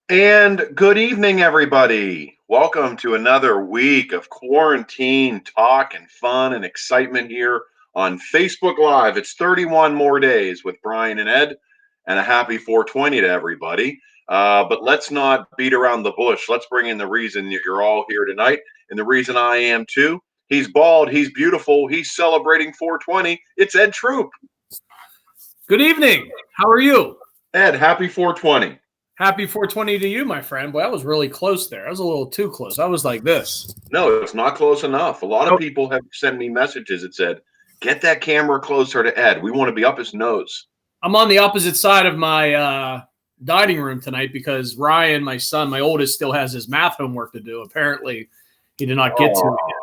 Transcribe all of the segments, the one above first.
And good evening, everybody. Welcome to another week of quarantine talk and fun and excitement here on Facebook Live. It's 31 more days with Brian and Ed, and a happy 420 to everybody. But let's not beat around the bush. Let's bring in the reason that you're all here tonight, and the reason I am too. He's bald, he's beautiful, he's celebrating 420. It's Ed Troop. Good evening. How are you? Ed, happy 420. Happy 420 to you, my friend. Boy, I was really close there. I was a little too close. I was like this. No, it's not close enough. A lot of people have sent me messages that said, get that camera closer to Ed. We want to be up his nose. I'm on the opposite side of my dining room tonight because Ryan, my son, my oldest, still has his math homework to do. Apparently, he did not get to it yet.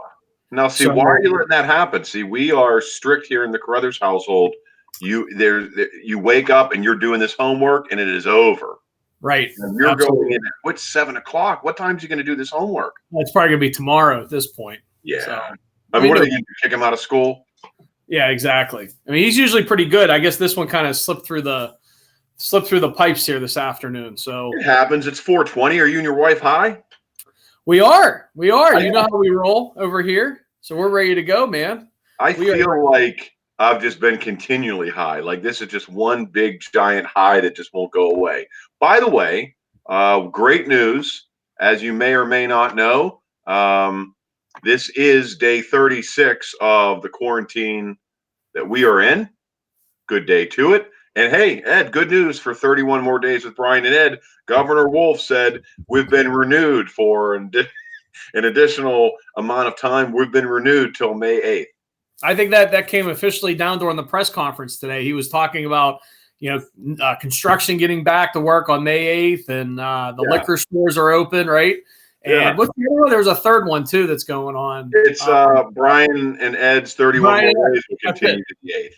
Now, see, why are you letting that happen? See, we are strict here in the Carruthers household. You wake up and you're doing this homework and it is over. Right. And you're going in at what's 7 o'clock. What time is he going to do this homework? Well, it's probably going to be tomorrow at this point. Yeah. So, I mean, what are they going to kick him out of school? Yeah, exactly. I mean, he's usually pretty good. I guess this one kind of slipped through the pipes here this afternoon. So it happens. It's 420. Are you and your wife high? We are. You know how we roll over here. So we're ready to go, man. I feel like I've just been continually high. Like this is just one big giant high that just won't go away. By the way, great news. As you may or may not know, this is day 36 of the quarantine that we are in. Good day to it. And hey, Ed, good news for 31 more days with Brian and Ed. Governor Wolf said we've been renewed for an additional amount of time. We've been renewed till May 8th. I think that came officially down during the press conference today. He was talking about, construction getting back to work on May 8th, and the liquor stores are open, right? And what's the other one? There's a third one too that's going on. It's Brian and Ed's 31 more days will continue to the 8th.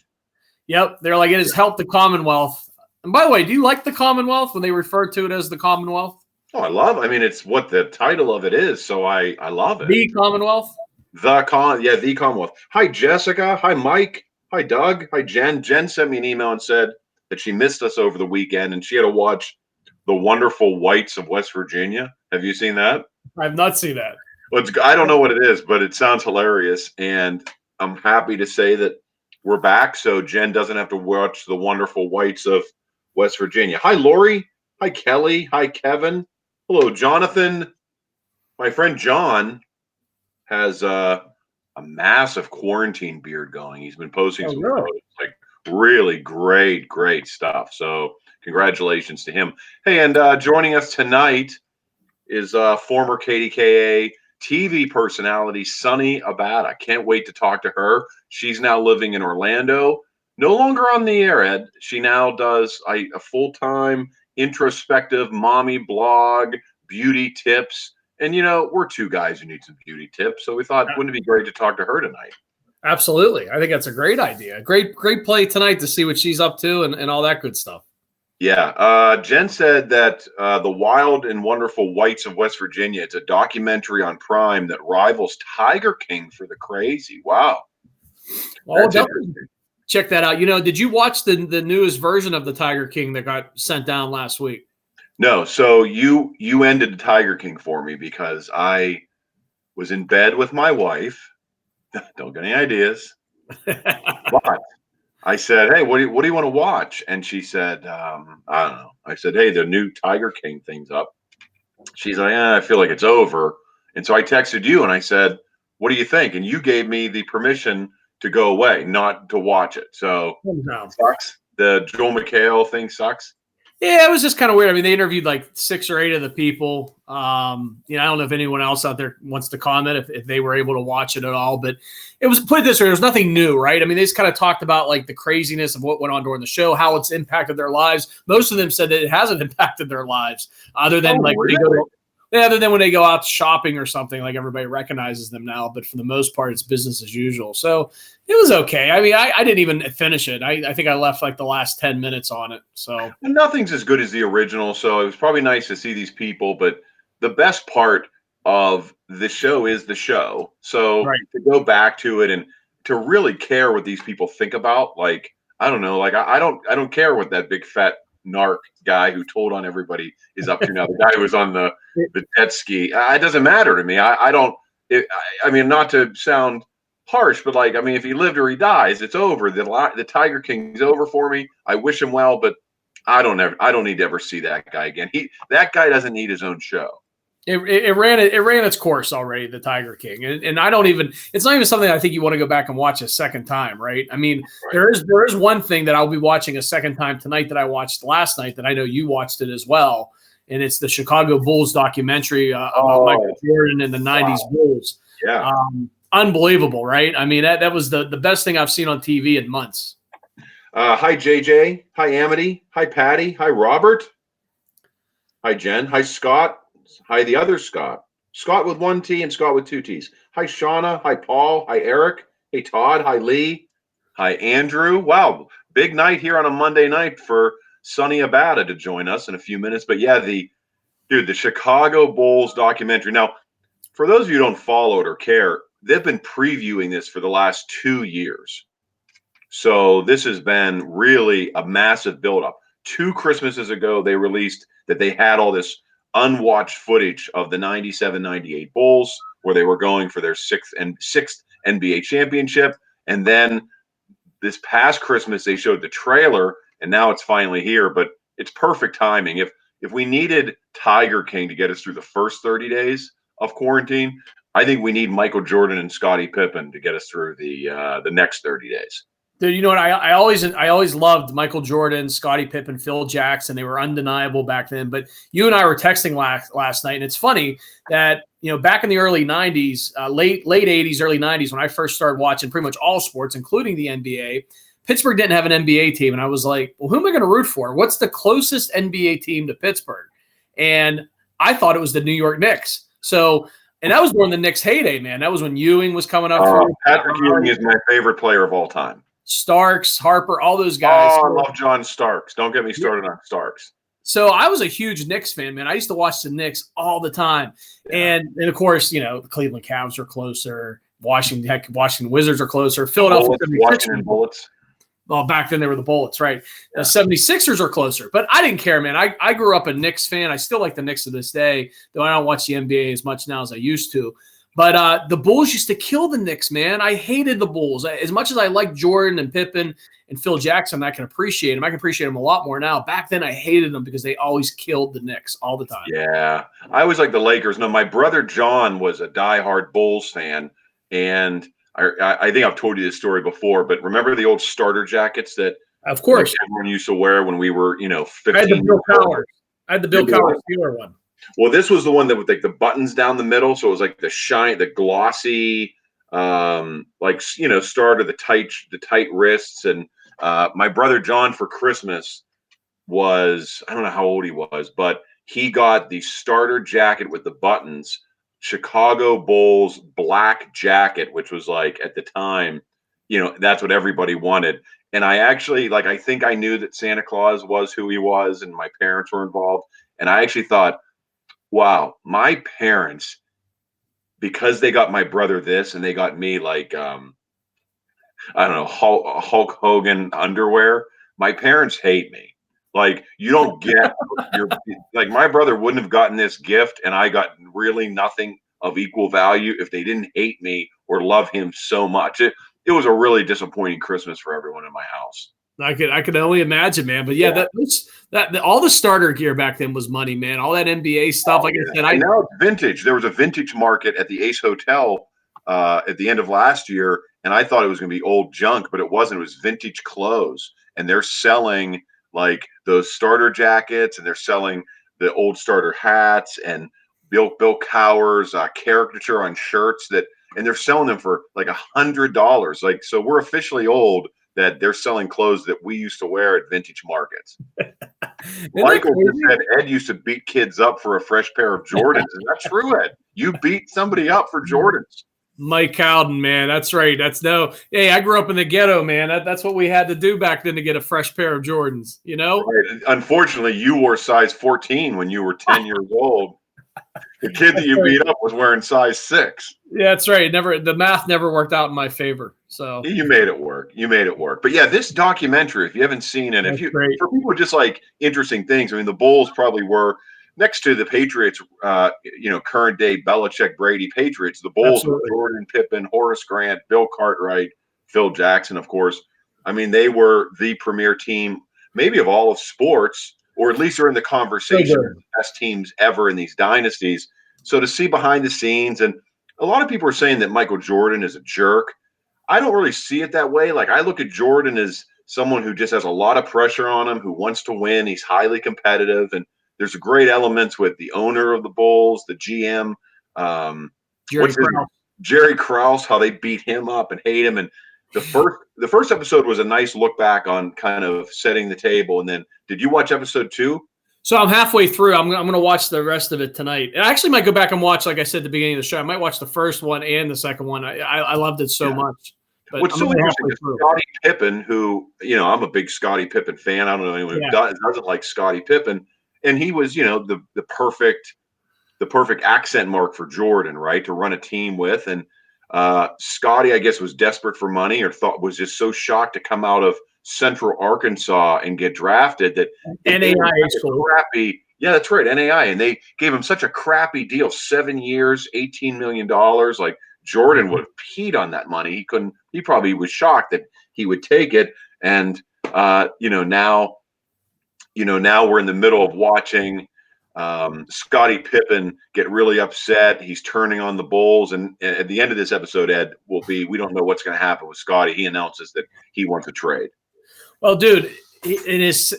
Yep, they're like, it has helped the Commonwealth. And by the way, do you like the Commonwealth when they refer to it as the Commonwealth? Oh, I mean, it's what the title of it is, so I love it. The Commonwealth? The Commonwealth. Hi, Jessica. Hi, Mike. Hi, Doug. Hi, Jen. Jen sent me an email and said that she missed us over the weekend and she had to watch The Wonderful Whites of West Virginia. Have you seen that? I've not seen that. Well, I don't know what it is, but it sounds hilarious. And I'm happy to say that we're back, so Jen doesn't have to watch The Wonderful Whites of West Virginia. Hi, Lori. Hi, Kelly. Hi, Kevin. Hello, Jonathan. My friend John has a massive quarantine beard going. He's been posting some photos, like really great stuff. So congratulations to him. Hey, and joining us tonight is former KDKA TV personality Sonni Abatta. Can't wait to talk to her. She's now living in Orlando. No longer on the air, Ed. She now does a full-time introspective mommy blog, beauty tips. And, we're two guys who need some beauty tips. So we thought, wouldn't it be great to talk to her tonight? Absolutely. I think that's a great idea. Great play tonight to see what she's up to and all that good stuff. Yeah. Jen said that The Wild and Wonderful Whites of West Virginia, it's a documentary on Prime that rivals Tiger King for the crazy. Wow. Oh, check that out. Did you watch the newest version of the Tiger King that got sent down last week? No. So you ended the Tiger King for me because I was in bed with my wife. Don't get any ideas. But I said, hey, what do you want to watch? And she said, I don't know. I said, hey, the new Tiger King thing's up. She's like, I feel like it's over. And so I texted you and I said, what do you think? And you gave me the permission to go away, not to watch it. So sucks. The Joel McHale thing sucks. Yeah, it was just kind of weird. I mean, they interviewed like 6 or 8 of the people. I don't know if anyone else out there wants to comment if they were able to watch it at all. But it was, put it this way, there was nothing new, right? I mean, they just kind of talked about like the craziness of what went on during the show, how it's impacted their lives. Most of them said that it hasn't impacted their lives, other than other than when they go out shopping or something, like everybody recognizes them now. But for the most part, it's business as usual. So it was okay. I mean, I didn't even finish it. I think I left like the last 10 minutes on it. So nothing's as good as the original. So it was probably nice to see these people. But the best part of the show is the show. So to go back to it and to really care what these people think about, like, I don't know, like I don't care what that big fat narc guy who told on everybody is up to now. The guy who was on the jet ski. It doesn't matter to me. I don't. I mean, not to sound harsh, but like, I mean, if he lived or he dies, it's over. The Tiger King's over for me. I wish him well, but I don't need to ever see that guy again. That guy doesn't need his own show. It ran its course already, the Tiger King, and I don't even. It's not even something I think you want to go back and watch a second time, right? I mean, right. There is one thing that I'll be watching a second time tonight that I watched last night that I know you watched it as well, and it's the Chicago Bulls documentary about Michael Jordan and the '90s Bulls. Yeah, unbelievable, right? I mean, that was the best thing I've seen on TV in months. Hi JJ, hi Amity, hi Patty, hi Robert, hi Jen, hi Scott. Hi, the other Scott. Scott with 1 T and Scott with 2 T's. Hi, Shauna. Hi, Paul. Hi, Eric. Hey, Todd. Hi, Lee. Hi, Andrew. Wow, big night here on a Monday night for Sonni Abatta to join us in a few minutes. But yeah, the Chicago Bulls documentary. Now, for those of you who don't follow it or care, they've been previewing this for the last 2 years. So this has been really a massive buildup. 2 Christmases ago, they released that they had all this unwatched footage of the 97-98 Bulls where they were going for their sixth NBA championship. And then this past Christmas, they showed the trailer, and now it's finally here. But it's perfect timing. If we needed Tiger King to get us through the first 30 days of quarantine, I think we need Michael Jordan and Scottie Pippen to get us through the next 30 days. Dude, you know what? I always loved Michael Jordan, Scottie Pippen, Phil Jackson. They were undeniable back then. But you and I were texting last night, and it's funny that back in the early '90s, late '80s, early '90s, when I first started watching pretty much all sports, including the NBA, Pittsburgh didn't have an NBA team, and I was like, well, who am I going to root for? What's the closest NBA team to Pittsburgh? And I thought it was the New York Knicks. So. And that was during the Knicks' heyday, man. That was when Ewing was coming up. Patrick Ewing is my favorite player of all time. Starks, Harper, all those guys. Oh, I love John Starks. Don't get me started on Starks. So I was a huge Knicks fan, man. I used to watch the Knicks all the time. Yeah. And of course, the Cleveland Cavs are closer. Washington Wizards are closer. Philadelphia Washington Bullets. Well, back then they were the Bullets, right? Yeah. The 76ers are closer. But I didn't care, man. I grew up a Knicks fan. I still like the Knicks to this day, though I don't watch the NBA as much now as I used to. But the Bulls used to kill the Knicks, man. I hated the Bulls. As much as I like Jordan and Pippen and Phil Jackson, I can appreciate them. I can appreciate them a lot more now. Back then, I hated them because they always killed the Knicks all the time. Yeah. I always like the Lakers. No, my brother John was a diehard Bulls fan. And I think I've told you this story before, but remember the old starter jackets that of course everyone used to wear when we were, 15? I had the Bill Cowher. I had the Bill Cowher Steeler one. Well, this was the one that with like the buttons down the middle, so it was like the glossy, starter, the tight wrists. And my brother John for Christmas was, I don't know how old he was, but he got the starter jacket with the buttons, Chicago Bulls black jacket, which was like at the time, that's what everybody wanted. And I actually I think I knew that Santa Claus was who he was, and my parents were involved, and I actually thought, wow, my parents, because they got my brother this and they got me I don't know, Hulk Hogan underwear, my parents hate me. You don't get my brother wouldn't have gotten this gift, and I got really nothing of equal value if they didn't hate me or love him so much. It was a really disappointing Christmas for everyone in my house. I could only imagine, man. But yeah, that all the starter gear back then was money, man. All that NBA stuff, I said, I know it's vintage. There was a vintage market at the Ace Hotel at the end of last year, and I thought it was going to be old junk, but it wasn't. It was vintage clothes, and they're selling those starter jackets, and they're selling the old starter hats and Bill Cowher's caricature on shirts and they're selling them for $100. So we're officially old that they're selling clothes that we used to wear at vintage markets. Michael just said Ed used to beat kids up for a fresh pair of Jordans. Is that true, Ed? You beat somebody up for Jordans. Mike Cowden, man. That's right. Hey, I grew up in the ghetto, man. That's what we had to do back then to get a fresh pair of Jordans, Right. Unfortunately, you wore size 14 when you were 10 years old. The kid that you beat up was wearing size 6. Yeah, that's right. The math never worked out in my favor. So you made it work. You made it work. But yeah, this documentary, if you haven't seen it, that's great. for people who just like interesting things, I mean, the Bulls probably were next to the Patriots, current day Belichick, Brady Patriots. The Bulls were Jordan, Pippen, Horace Grant, Bill Cartwright, Phil Jackson, of course. I mean, they were the premier team, maybe of all of sports, or at least are in the conversation of the best teams ever in these dynasties. So to see behind the scenes, and a lot of people are saying that Michael Jordan is a jerk. I don't really see it that way. Like, I look at Jordan as someone who just has a lot of pressure on him, who wants to win. He's highly competitive, and there's great elements with the owner of the Bulls, the GM, Jerry Krause, how they beat him up and hate him. And the first episode was a nice look back on kind of setting the table. And then, did you watch episode 2? So I'm halfway through. I'm going to watch the rest of it tonight. I actually might go back and watch, like I said at the beginning of the show, I might watch the first one and the second one. I loved it so much. But what's so interesting is Scottie Pippen, who, I'm a big Scottie Pippen fan. I don't know anyone who doesn't like Scottie Pippen. And he was, the perfect accent mark for Jordan, right, to run a team with. And Scottie, I guess, was desperate for money, or was just so shocked to come out of Central Arkansas and get drafted that NAI school. Crappy. Yeah, that's right, NAI. And they gave him such a crappy deal, 7 years, $18 million. Like, Jordan would have peed on that money. He probably was shocked that he would take it. And, now we're in the middle of watching Scottie Pippen get really upset. He's turning on the Bulls. And at the end of this episode, Ed, we don't know what's going to happen with Scottie. He announces that he wants a trade. Well, dude,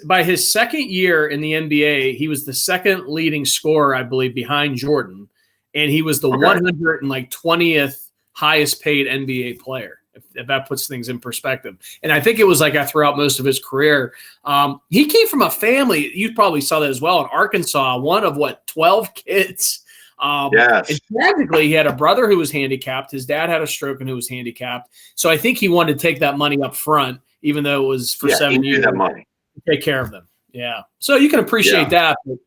by his second year in the NBA, he was the second leading scorer, I believe, behind Jordan. And he was the 120th highest paid NBA player, if that puts things in perspective. And I think it was like throughout most of his career. He came from a family, you probably saw that as well, in Arkansas, one of 12 kids. Yes. And tragically, he had a brother who was handicapped. His dad had a stroke and who was handicapped. So I think he wanted to take that money up front, even though it was for 7 years. That money. To take care of them. Yeah. So you can appreciate that. But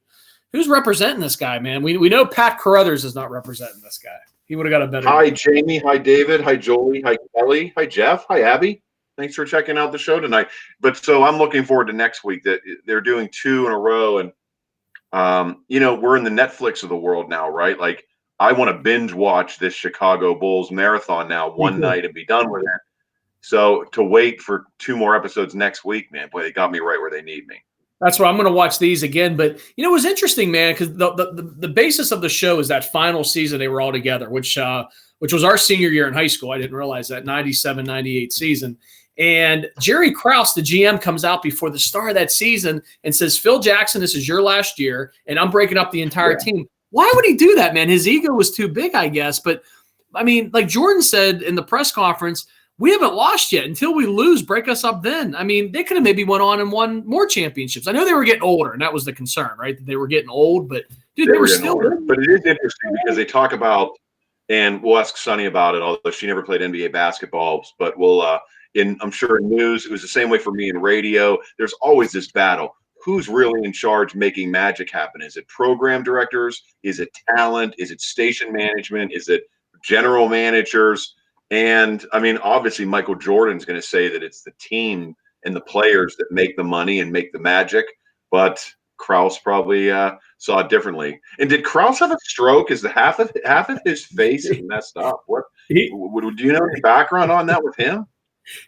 who's representing this guy, man? We know Pat Carruthers is not representing this guy. He would have got a better. Hi, Jamie. Hi, David. Hi, Jolie. Hi, Kelly. Hi, Jeff. Hi, Abby. Thanks for checking out the show tonight. But so I'm looking forward to next week. That they're doing 2 in a row, and we're in the Netflix of the world now, right? Like, I want to binge watch this Chicago Bulls marathon now one night and be done with it. So to wait for 2 more episodes next week, man, boy, they got me right where they need me. That's why I'm going to watch these again. But, it was interesting, man, because the basis of the show is that final season they were all together, which was our senior year in high school. I didn't realize that, 97, 98 season. And Jerry Krause, the GM, comes out before the start of that season and says, Phil Jackson, this is your last year, and I'm breaking up the entire team. Why would he do that, man? His ego was too big, I guess. But, I mean, like Jordan said in the press conference, we haven't lost yet. Until we lose, break us up then. I mean, they could have maybe went on and won more championships. I know they were getting older, and that was the concern, right? That they were getting old, but, dude, they were still older. But it is interesting because they talk about, and we'll ask Sonni about it, although she never played NBA basketball, but I'm sure in news, it was the same way for me in radio. There's always this battle. Who's really in charge making magic happen? Is it program directors? Is it talent? Is it station management? Is it general managers? And I mean, obviously, Michael Jordan's going to say that it's the team and the players that make the money and make the magic. But Krause probably saw it differently. And did Krause have a stroke? Is the half of his face is messed up? What do you know any background on that with him?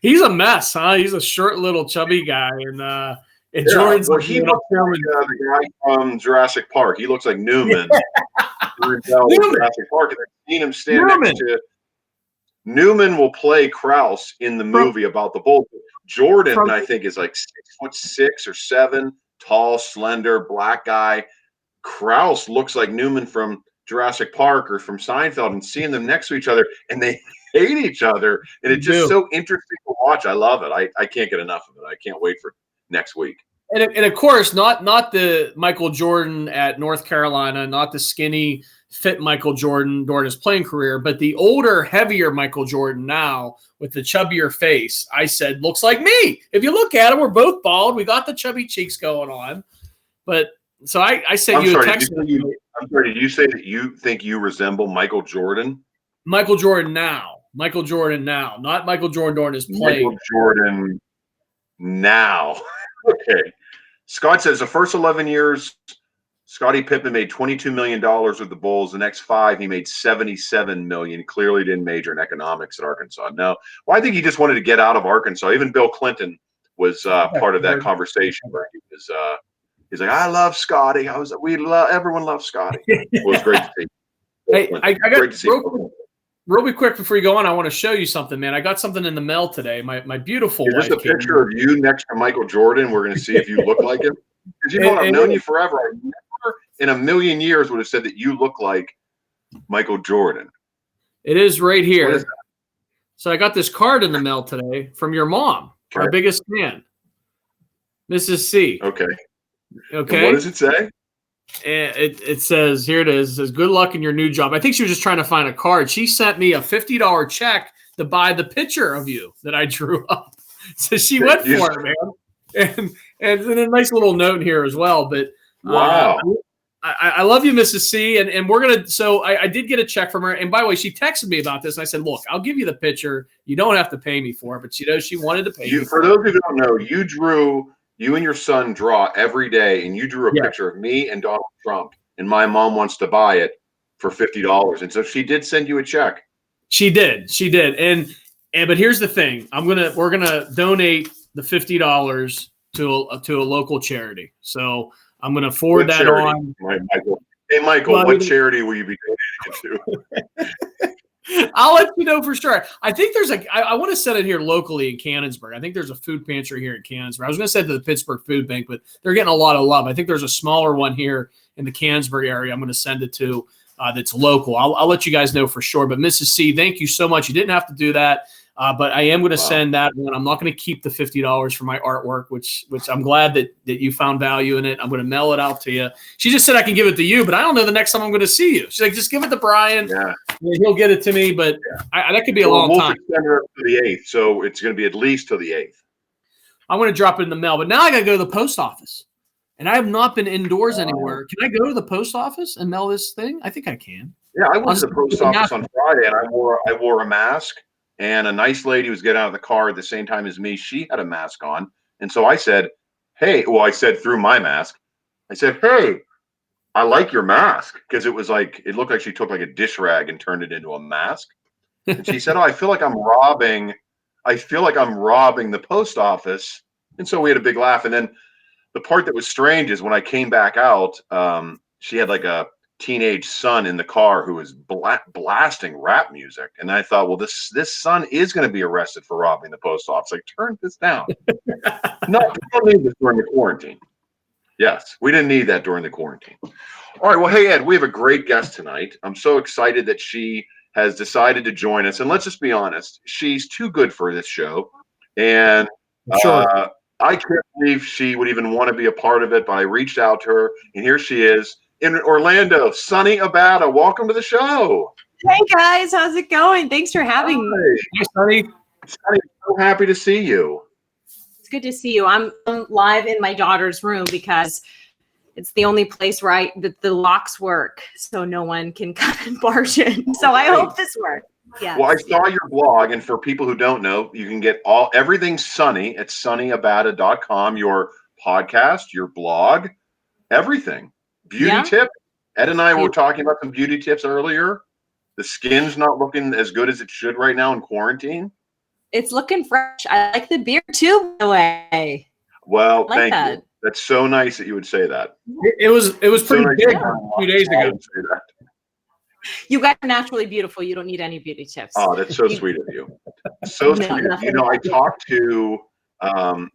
He's a mess, huh? He's a short, little, chubby guy, and Jordan's. Well, he looks like the guy from Jurassic Park. He looks like Newman. Jurassic Park. And I've seen him stand next to. Newman will play Krause in the movie about the Bulls. Jordan, I think, is like 6'6" or 7, tall, slender, black guy. Krause looks like Newman from Jurassic Park or from Seinfeld, and seeing them next to each other, and they hate each other, and it's just so interesting to watch. I love it. I can't get enough of it. I can't wait for next week. And of course, not the Michael Jordan at North Carolina, not the skinny, fit Michael Jordan during his playing career, but the older, heavier Michael Jordan now with the chubbier face. I said, looks like me. If you look at him, we're both bald. We got the chubby cheeks going on. But So I sent I'm you a sorry. text. I'm sorry. Did you say that you think you resemble Michael Jordan? Michael Jordan now, not Michael Jordan during his play. Michael Jordan now. Okay. Scott says the first 11 years, Scottie Pippen made $22 million with the Bulls. The next 5, he made $77 million. Clearly didn't major in economics at Arkansas. No. Well, I think he just wanted to get out of Arkansas. Even Bill Clinton was part of that conversation where he was he's like, I love Scottie. Everyone loves Scottie. Well, it was great to see. Hey, I got great to see. Real quick before you go on, I want to show you something, man. I got something in the mail today. My beautiful wife. Is this a picture of you next to Michael Jordan? We're going to see if you look like him. Because you know I've known you forever. I never in a million years would have said that you look like Michael Jordan. It is right here. What is that? So I got this card in the mail today from your mom, our biggest fan, Mrs. C. Okay. Okay. And what does it say? It says, here it is. It says, good luck in your new job. I think she was just trying to find a card. She sent me a $50 check to buy the picture of you that I drew up. So she went for it, man. And a nice little note here as well. But wow. I love you, Mrs. C. And we're going to, so I did get a check from her. And by the way, she texted me about this. And I said, look, I'll give you the picture. You don't have to pay me for it. But she wanted to pay me. For those who don't know, you and your son draw every day, and you drew a picture of me and Donald Trump, and my mom wants to buy it for $50. And so she did send you a check. She did. And but here's the thing. We're gonna donate the $50 to a local charity. So I'm gonna forward that on. Michael. Hey, Michael, what charity will you be donating it to? I'll let you know for sure. I think there's I want to set it here locally in Canonsburg. I think there's a food pantry here in Canonsburg. I was going to say to the Pittsburgh Food Bank, but they're getting a lot of love. I think there's a smaller one here in the Canonsburg area. I'm going to send it to that's local. I'll let you guys know for sure. But Mrs. C, thank you so much. You didn't have to do that. But I am going to send that one. I'm not going to keep the $50 for my artwork, which I'm glad that you found value in it. I'm going to mail it out to you. She just said I can give it to you, but I don't know the next time I'm going to see you. She's like, just give it to Brian. Yeah. He'll get it to me, but that could be a long time. We'll extend it up to the 8th, so it's going to be at least till the 8th. I'm going to drop it in the mail, but now I got to go to the post office, and I have not been indoors anywhere. Can I go to the post office and mail this thing? I think I can. Yeah, I went to the post office on Friday, and I wore a mask. And a nice lady was getting out of the car at the same time as me. She had a mask on. And so I said, hey, I said through my mask, I said, hey, I like your mask. Because it looked like she took like a dish rag and turned it into a mask. And she said, I feel like I'm robbing the post office. And so we had a big laugh. And then the part that was strange is when I came back out, she had like a teenage son in the car who was blasting rap music, and I thought, well, this son is going to be arrested for robbing the post office. Like, turn this down. No, we don't need this during the quarantine. Yes, we didn't need that during the quarantine. All right, well, hey Ed, we have a great guest tonight. I'm so excited that she has decided to join us, and let's just be honest, she's too good for this show, and I can't believe she would even want to be a part of it. But I reached out to her, and here she is. In Orlando, Sonni Abatta, welcome to the show. Hey guys, how's it going? Thanks for having me. Hey, Sonni. Sonni, so happy to see you. It's good to see you. I'm live in my daughter's room because it's the only place where the locks work, so no one can come and barge in. So I hope this works. Yes. Well, I saw your blog, and for people who don't know, you can get everything Sonni at sonniabatta.com, your podcast, your blog, everything. Beauty tip. Ed and I were talking about some beauty tips earlier. The skin's not looking as good as it should right now in quarantine. It's looking fresh. I like the beard too, by the way. Well, thank you. That's so nice that you would say that. It was pretty big a few days ago. You guys are naturally beautiful. You don't need any beauty tips. Oh, that's so sweet of you. So sweet. I talked to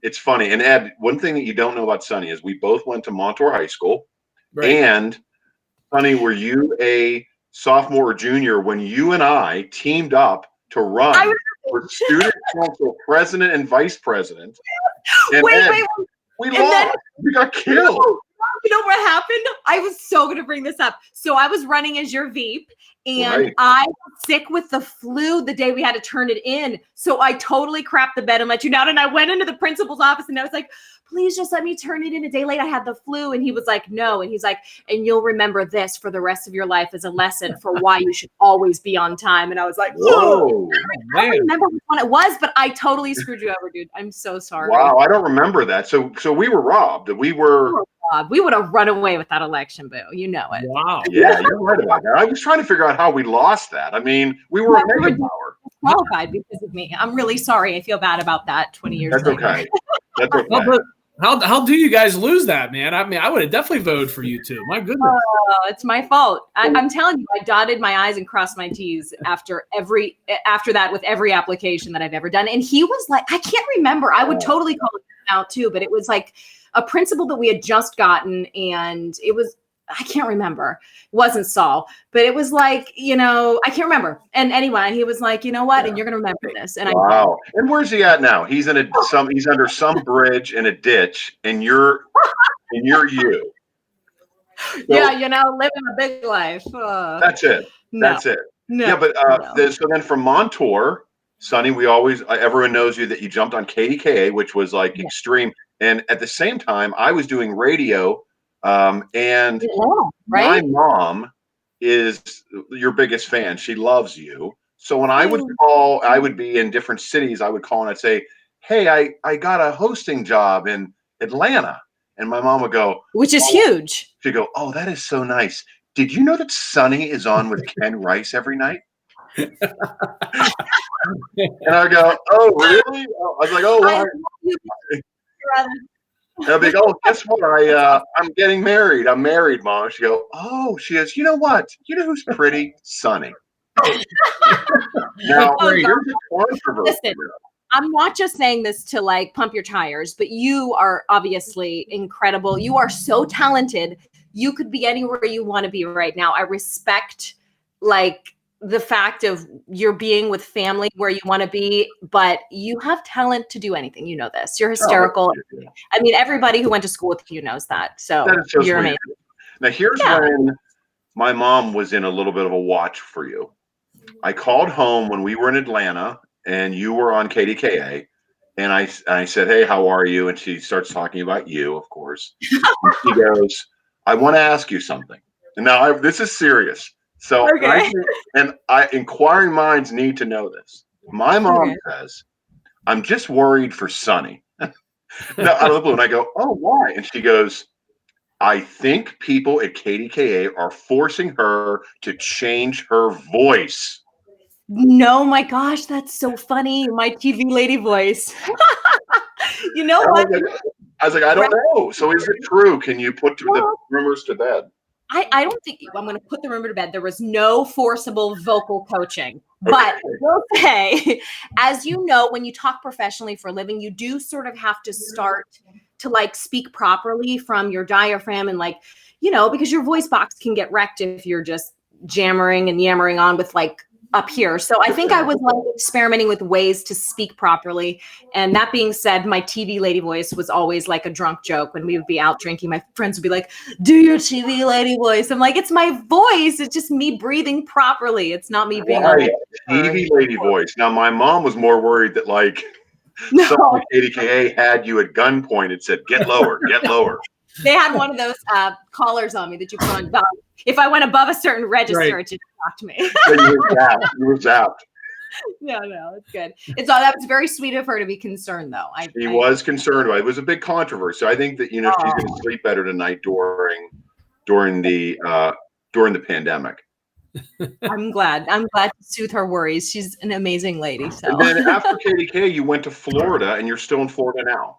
it's funny. And Ed, one thing that you don't know about Sonni is we both went to Montour High School. Right. And Sonni, were you a sophomore or junior when you and I teamed up to run for student council president and vice president? And wait. We lost. We got killed. You know what happened? I was so going to bring this up. So I was running as your Veep, and I was sick with the flu the day we had to turn it in. So I totally crapped the bed and let you down. And I went into the principal's office, and I was like, please just let me turn it in a day late. I had the flu. And he was like, no. And he's like, and you'll remember this for the rest of your life as a lesson for why you should always be on time. And I was like, whoa, I don't remember which one it was, but I totally screwed you over, dude. I'm so sorry. Wow, I don't remember that. So we were robbed. We would have run away with that election, boo. You know it. Wow. Yeah, you're right about that. I was trying to figure out how we lost that. I mean, we were a mega power. Qualified because of me. I'm really sorry. I feel bad about that 20 years That's later. okay. That's okay. But how do you guys lose that, man? I mean, I would have definitely voted for you too. My goodness. Oh, it's my fault. I'm telling you, I dotted my I's and crossed my T's after that with every application that I've ever done. And he was like, I can't remember. I would totally call it out too, but it was like a principal that we had just gotten, and it was, I can't remember. It wasn't Saul, but it was like, I can't remember. And anyway, he was like, you know what? And you're going to remember this. And wow. And where's he at now? He's he's under some bridge in a ditch, and you're you. So, yeah, living a big life. That's it. That's it. No, yeah, but so then from Montour, Sonni, everyone knows you that you jumped on KDKA, which was like extreme. And at the same time, I was doing radio. And my mom is your biggest fan. She loves you. So when I would call, I would be in different cities. I would call and I'd say, hey, I got a hosting job in Atlanta. And my mom would go, which is huge. She'd go, oh, that is so nice. Did you know that Sonni is on with Ken Rice every night? And I go, oh, really? I was like, oh, well, and I'll be like, oh, guess what? I'm getting married. I'm married, Mom. She goes, oh, she goes, you know what? You know who's pretty? Sonni. Now, here's a controversy. Listen, I'm not just saying this to like pump your tires, but you are obviously incredible. You are so talented. You could be anywhere you want to be right now. I respect like the fact of you're being with family where you want to be, but you have talent to do anything. You know this. You're hysterical. I mean, everybody who went to school with you knows that. So you're amazing. Now, here's when my mom was in a little bit of a watch for you. I called home when we were in Atlanta and you were on KDKA. And I said, hey, how are you? And she starts talking about you, of course. And she goes, I want to ask you something. And now this is serious. So, inquiring minds need to know this. My mom says, I'm just worried for Sonni. Now, out of the blue. And I go, oh, why? And she goes, I think people at KDKA are forcing her to change her voice. No, my gosh, that's so funny. My TV lady voice. You know what? I was like, I don't know. So is it true? Can you put the rumors to bed? I don't think I'm going to put the rumor to bed. There was no forcible vocal coaching. But I will say, as you know, when you talk professionally for a living, you do sort of have to start to like speak properly from your diaphragm and like, because your voice box can get wrecked if you're just jammering and yammering on with like up here. So I think I was like experimenting with ways to speak properly. And that being said, my TV lady voice was always like a drunk joke. When we would be out drinking, my friends would be like, do your TV lady voice. I'm like, it's my voice. It's just me breathing properly. It's not me being on TV lady voice. Now, my mom was more worried that like someone at KDKA had you at gunpoint and said, get lower, get lower. They had one of those collars on me that you put on. If I went above a certain register, it just knocked me. You were zapped. No, it's good. That was very sweet of her to be concerned, though. She was concerned about it. It was a big controversy. I think that she's going to sleep better tonight during the pandemic. I'm glad to soothe her worries. She's an amazing lady. So. And then after KDK, you went to Florida, and you're still in Florida now.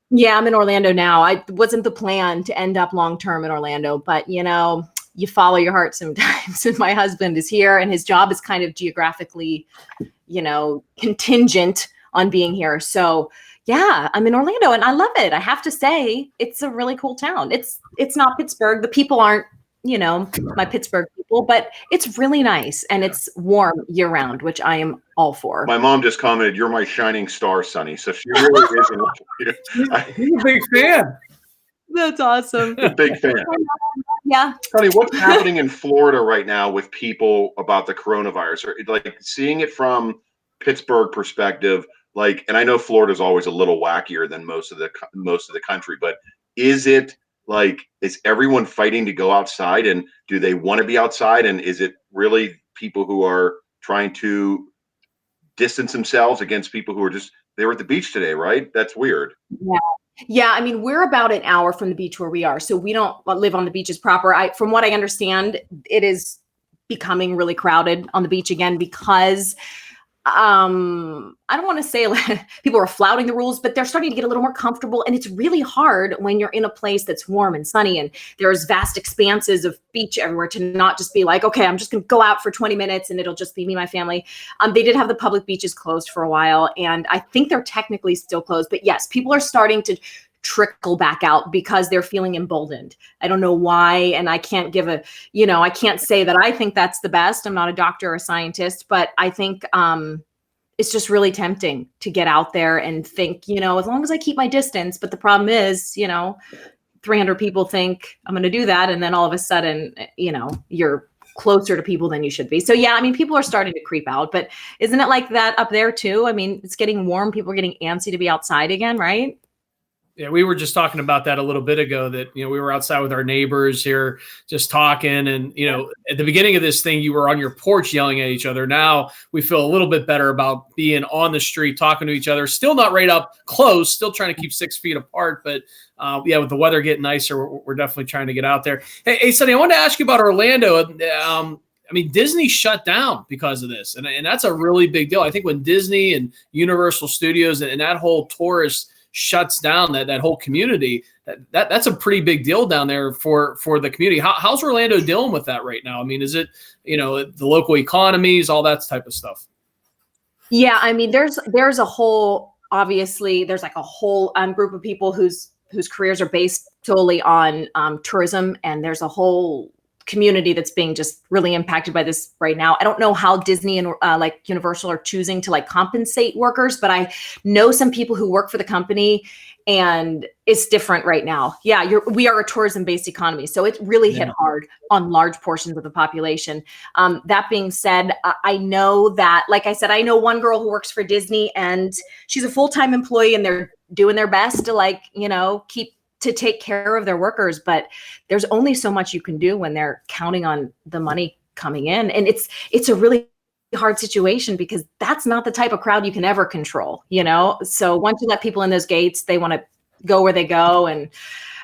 Yeah, I'm in Orlando now. It wasn't the plan to end up long-term in Orlando, but you follow your heart sometimes. And my husband is here and his job is kind of geographically, contingent on being here. So yeah, I'm in Orlando and I love it. I have to say it's a really cool town. It's not Pittsburgh. The people aren't, my Pittsburgh people, but it's really nice and it's warm year round, which I am all for. My mom just commented, "You're my shining star, Sonni." So she really is. He's a big fan. That's awesome. Big fan. Yeah. Sonni, what's happening in Florida right now with people about the coronavirus? Or like seeing it from Pittsburgh perspective, like, and I know Florida's always a little wackier than most of the country, but is it like, is everyone fighting to go outside, and do they want to be outside? And is it really people who are trying to distance themselves against people who are just, they were at the beach today, right? That's weird. Yeah. Yeah, I mean, we're about an hour from the beach where we are, so we don't live on the beaches proper. From what I understand, it is becoming really crowded on the beach again because I don't want to say people are flouting the rules, but they're starting to get a little more comfortable. And it's really hard when you're in a place that's warm and sunny and there's vast expanses of beach everywhere to not just be like, okay, I'm just going to go out for 20 minutes and it'll just be me and my family. They did have the public beaches closed for a while, and I think they're technically still closed. But yes, people are starting to trickle back out because they're feeling emboldened. I don't know why. And I can't give I can't say that I think that's the best. I'm not a doctor or a scientist, but I think it's just really tempting to get out there and think, as long as I keep my distance. But the problem is, 300 people think I'm going to do that. And then all of a sudden, you're closer to people than you should be. So yeah, I mean, people are starting to creep out, but isn't it like that up there too? I mean, it's getting warm. People are getting antsy to be outside again, right? Yeah, we were just talking about that a little bit ago, that, we were outside with our neighbors here just talking. And, at the beginning of this thing, you were on your porch yelling at each other. Now we feel a little bit better about being on the street, talking to each other, still not right up close, still trying to keep 6 feet apart. But with the weather getting nicer, we're definitely trying to get out there. Hey, Sonni, I wanted to ask you about Orlando. I mean, Disney shut down because of this. And that's a really big deal. I think when Disney and Universal Studios and that whole tourist shuts down that whole community, that's a pretty big deal down there for the community. How's Orlando dealing with that right now? I mean, is it, the local economies, all that type of stuff? Yeah, I mean, there's a whole, obviously there's like a whole group of people whose careers are based solely on tourism, and there's a whole community that's being just really impacted by this right now. I don't know how Disney and like Universal are choosing to like compensate workers, but I know some people who work for the company, and it's different right now. Yeah, we are a tourism-based economy, so it really hit hard on large portions of the population. That being said, I know that, like I said, I know one girl who works for Disney, and she's a full-time employee, and they're doing their best to take care of their workers, but there's only so much you can do when they're counting on the money coming in. And it's a really hard situation because that's not the type of crowd you can ever control, So once you let people in those gates, they want to go where they go. And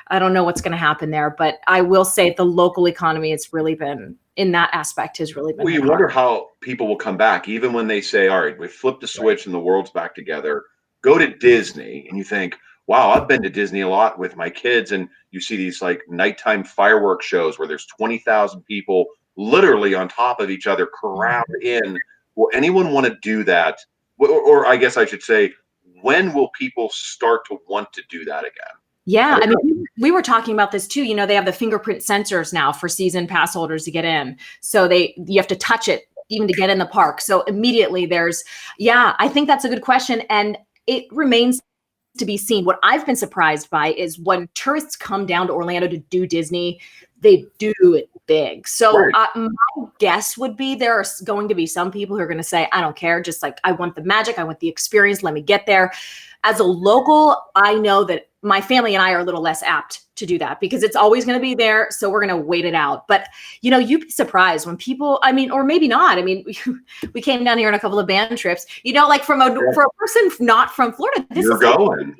I don't know what's going to happen there, but I will say the local economy has really been, in that aspect, has really been. Well, you wonder how people will come back, even when they say, all right, we flipped the switch and the world's back together. Go to Disney, and you think, wow, I've been to Disney a lot with my kids, and you see these like nighttime fireworks shows where there's 20,000 people literally on top of each other crowd in. Will anyone want to do that? Or I guess I should say, when will people start to want to do that again? Yeah, I mean, we were talking about this too. They have the fingerprint sensors now for season pass holders to get in. So you have to touch it even to get in the park. So immediately I think that's a good question. And it remains to be seen. What I've been surprised by is when tourists come down to Orlando to do Disney, they do it big. So Right. My guess would be there are going to be some people who are going to say, I don't care. Just like, I want the magic. I want the experience. Let me get there. As a local, I know that my family and I are a little less apt to do that because it's always going to be there. So we're going to wait it out. But, you'd be surprised when people, or maybe not. I mean, we came down here on a couple of band trips, like for a person not from Florida, We're going.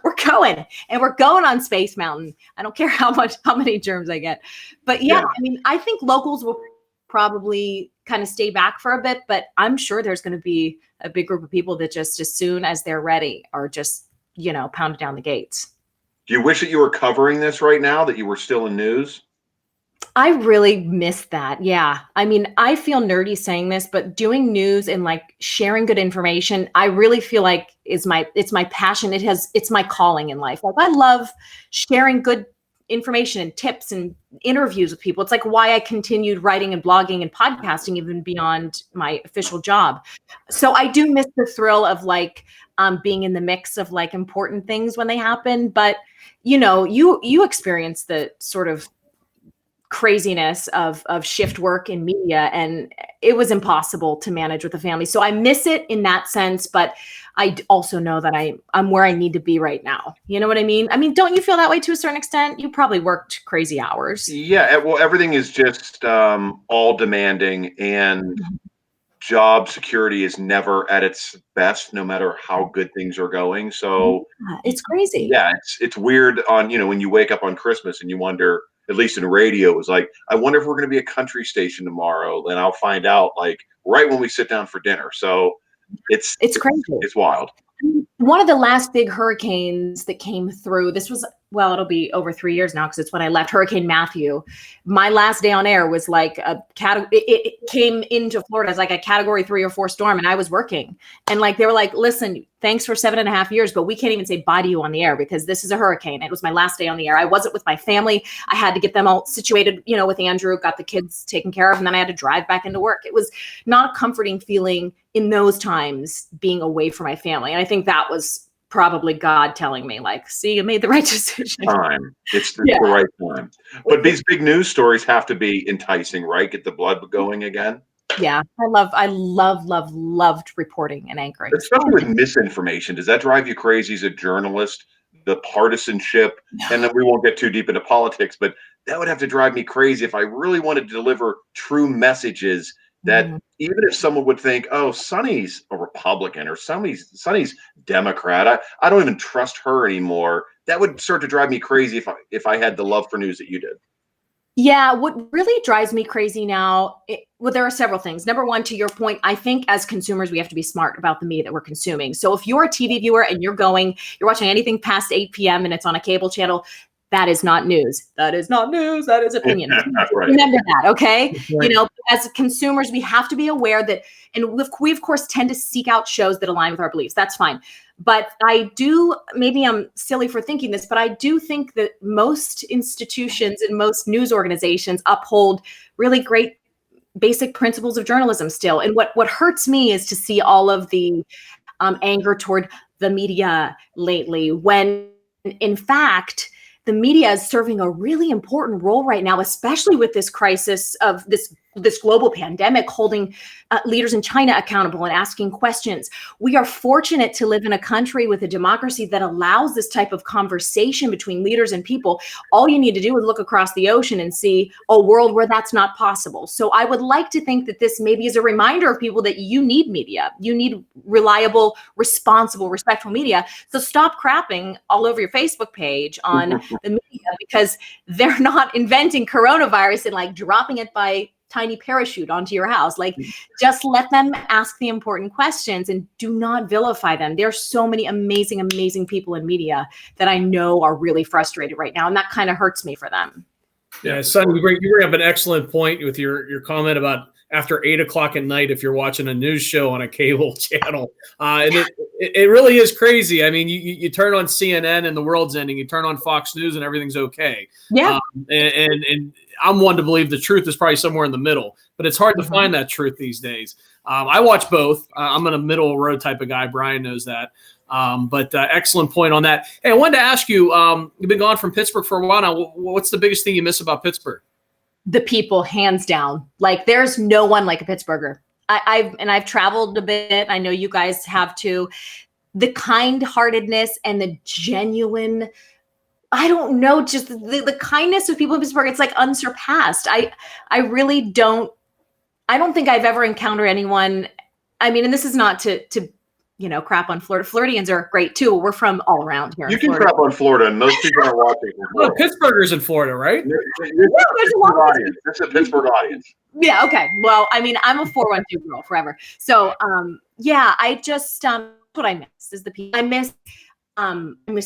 We're going, and we're going on Space Mountain. I don't care how many germs I get. But yeah, I mean, I think locals will probably kind of stay back for a bit, but I'm sure there's going to be a big group of people that just as soon as they're ready are just, pounded down the gates. Do you wish that you were covering this right now, that you were still in news? I really miss that. Yeah. I mean, I feel nerdy saying this, but doing news and like sharing good information, I really feel like it's my passion. It's my calling in life. Like I love sharing good information and tips and interviews with people. It's like why I continued writing and blogging and podcasting even beyond my official job. So I do miss the thrill of like being in the mix of like important things when they happen. But you experience the sort of craziness of shift work in media, and it was impossible to manage with the family. So I miss it in that sense, but I also know that I'm where I need to be right now. You know what I mean? I mean, don't you feel that way to a certain extent? You probably worked crazy hours. Yeah, well, everything is just all demanding, and job security is never at its best, no matter how good things are going. So Yeah, it's crazy. yeah, it's weird on, when you wake up on Christmas and you wonder, at least in radio, it was like, I wonder if we're going to be a country station tomorrow. Then I'll find out like right when we sit down for dinner. So It's crazy. it's wild. One of the last big hurricanes that came through, this was, well, it'll be over 3 years now because it's when I left, Hurricane Matthew. My last day on air was like it came into Florida as like a category 3 or 4 storm, and I was working. And like they were like, listen, thanks for 7.5 years, but we can't even say bye to you on the air because this is a hurricane. It was my last day on the air. I wasn't with my family. I had to get them all situated, with Andrew, got the kids taken care of, and then I had to drive back into work. It was not a comforting feeling in those times being away from my family. And I think that was probably God telling me, like, see, you made the right decision. It's the right time. But these big news stories have to be enticing, right? Get the blood going again. Yeah, I loved reporting and anchoring. Especially with misinformation. Does that drive you crazy as a journalist? The partisanship, and then we won't get too deep into politics, but that would have to drive me crazy if I really wanted to deliver true messages that even if someone would think, oh, Sonny's a Republican or Sonny's Democrat, I don't even trust her anymore. That would start to drive me crazy if I had the love for news that you did. Yeah, what really drives me crazy now, well, there are several things. Number one, to your point, I think as consumers, we have to be smart about the media that we're consuming. So if you're a TV viewer and you're watching anything past 8 p.m. and it's on a cable channel, that is not news. That is not news. That is opinion. Right. Remember that, okay? Right. As consumers, we have to be aware that, and we of course tend to seek out shows that align with our beliefs. That's fine. But I do, maybe I'm silly for thinking this, but I do think that most institutions and most news organizations uphold really great basic principles of journalism still. And what hurts me is to see all of the anger toward the media lately, when in fact, the media is serving a really important role right now, especially with this crisis of this global pandemic, holding leaders in China accountable and asking questions. We are fortunate to live in a country with a democracy that allows this type of conversation between leaders and people. All you need to do is look across the ocean and see a world where that's not possible. So I would like to think that this maybe is a reminder of people that you need media. You need reliable, responsible, respectful media. So stop crapping all over your Facebook page on the media, because they're not inventing coronavirus and like dropping it by tiny parachute onto your house. Like, just let them ask the important questions and do not vilify them. There's so many amazing, amazing people in media that I know are really frustrated right now. And that kind of hurts me for them. Yeah, Sonny, you bring up an excellent point with your comment about after 8 o'clock at night, if you're watching a news show on a cable channel. And it really is crazy. I mean, you turn on CNN and the world's ending, you turn on Fox News and everything's okay. Yeah. And I'm one to believe the truth is probably somewhere in the middle, but it's hard to find that truth these days. I watch both. I'm a middle road type of guy. Brian knows that. But excellent point on that. Hey, I wanted to ask you, you've been gone from Pittsburgh for a while now. What's the biggest thing you miss about Pittsburgh? The people, hands down. Like, there's no one like a Pittsburgher. I've traveled a bit. I know you guys have too. The kind-heartedness and the genuine, I don't know, just the kindness of people in Pittsburgh, it's like unsurpassed. I don't think I've ever encountered anyone. I mean, and this is not to crap on Florida. Floridians are great too. We're from all around here. You can crap on Florida, and most people are watching. Well, Pittsburghers in Florida, right? It's a Pittsburgh audience. Yeah. Okay. Well, I mean, I'm a 412 girl forever. So, yeah, I just what I miss is the people. I miss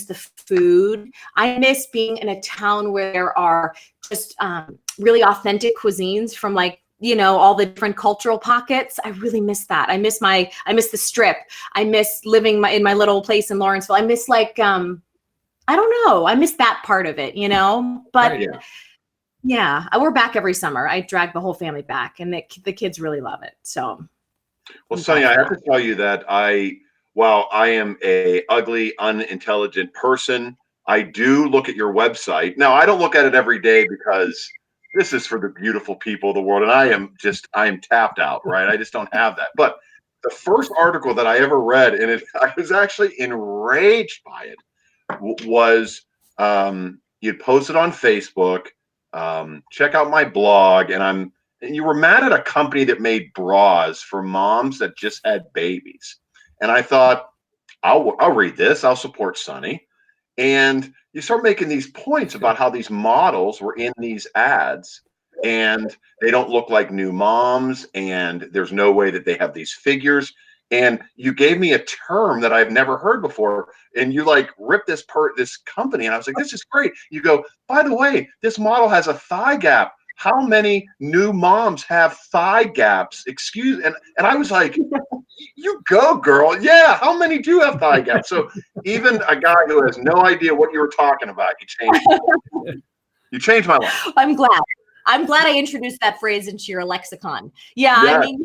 the food. I miss being in a town where there are just really authentic cuisines from like, all the different cultural pockets. I really miss that. I miss the Strip. I miss living in my little place in Lawrenceville. I miss like, I don't know. I miss that part of it, but yeah, we're back every summer. I drag the whole family back, and the kids really love it. So. Well, Sonny, I have to tell you that while I am a ugly, unintelligent person, I do look at your website. Now, I don't look at it every day because this is for the beautiful people of the world. And I am tapped out, right? I just don't have that. But the first article that I ever read, and I was actually enraged by it, was you'd posted on Facebook, check out my blog, and you were mad at a company that made bras for moms that just had babies. And I thought, I'll read this. I'll support Sonni. And you start making these points about how these models were in these ads and they don't look like new moms, and there's no way that they have these figures. And you gave me a term that I've never heard before, and you like ripped this company, and I was like, this is great. You go, by the way, this model has a thigh gap. How many new moms have thigh gaps? And I was like, you go, girl. Yeah, how many do have thigh gaps? So even a guy who has no idea what you were talking about, you changed my life. I'm glad I introduced that phrase into your lexicon. Yeah. I mean,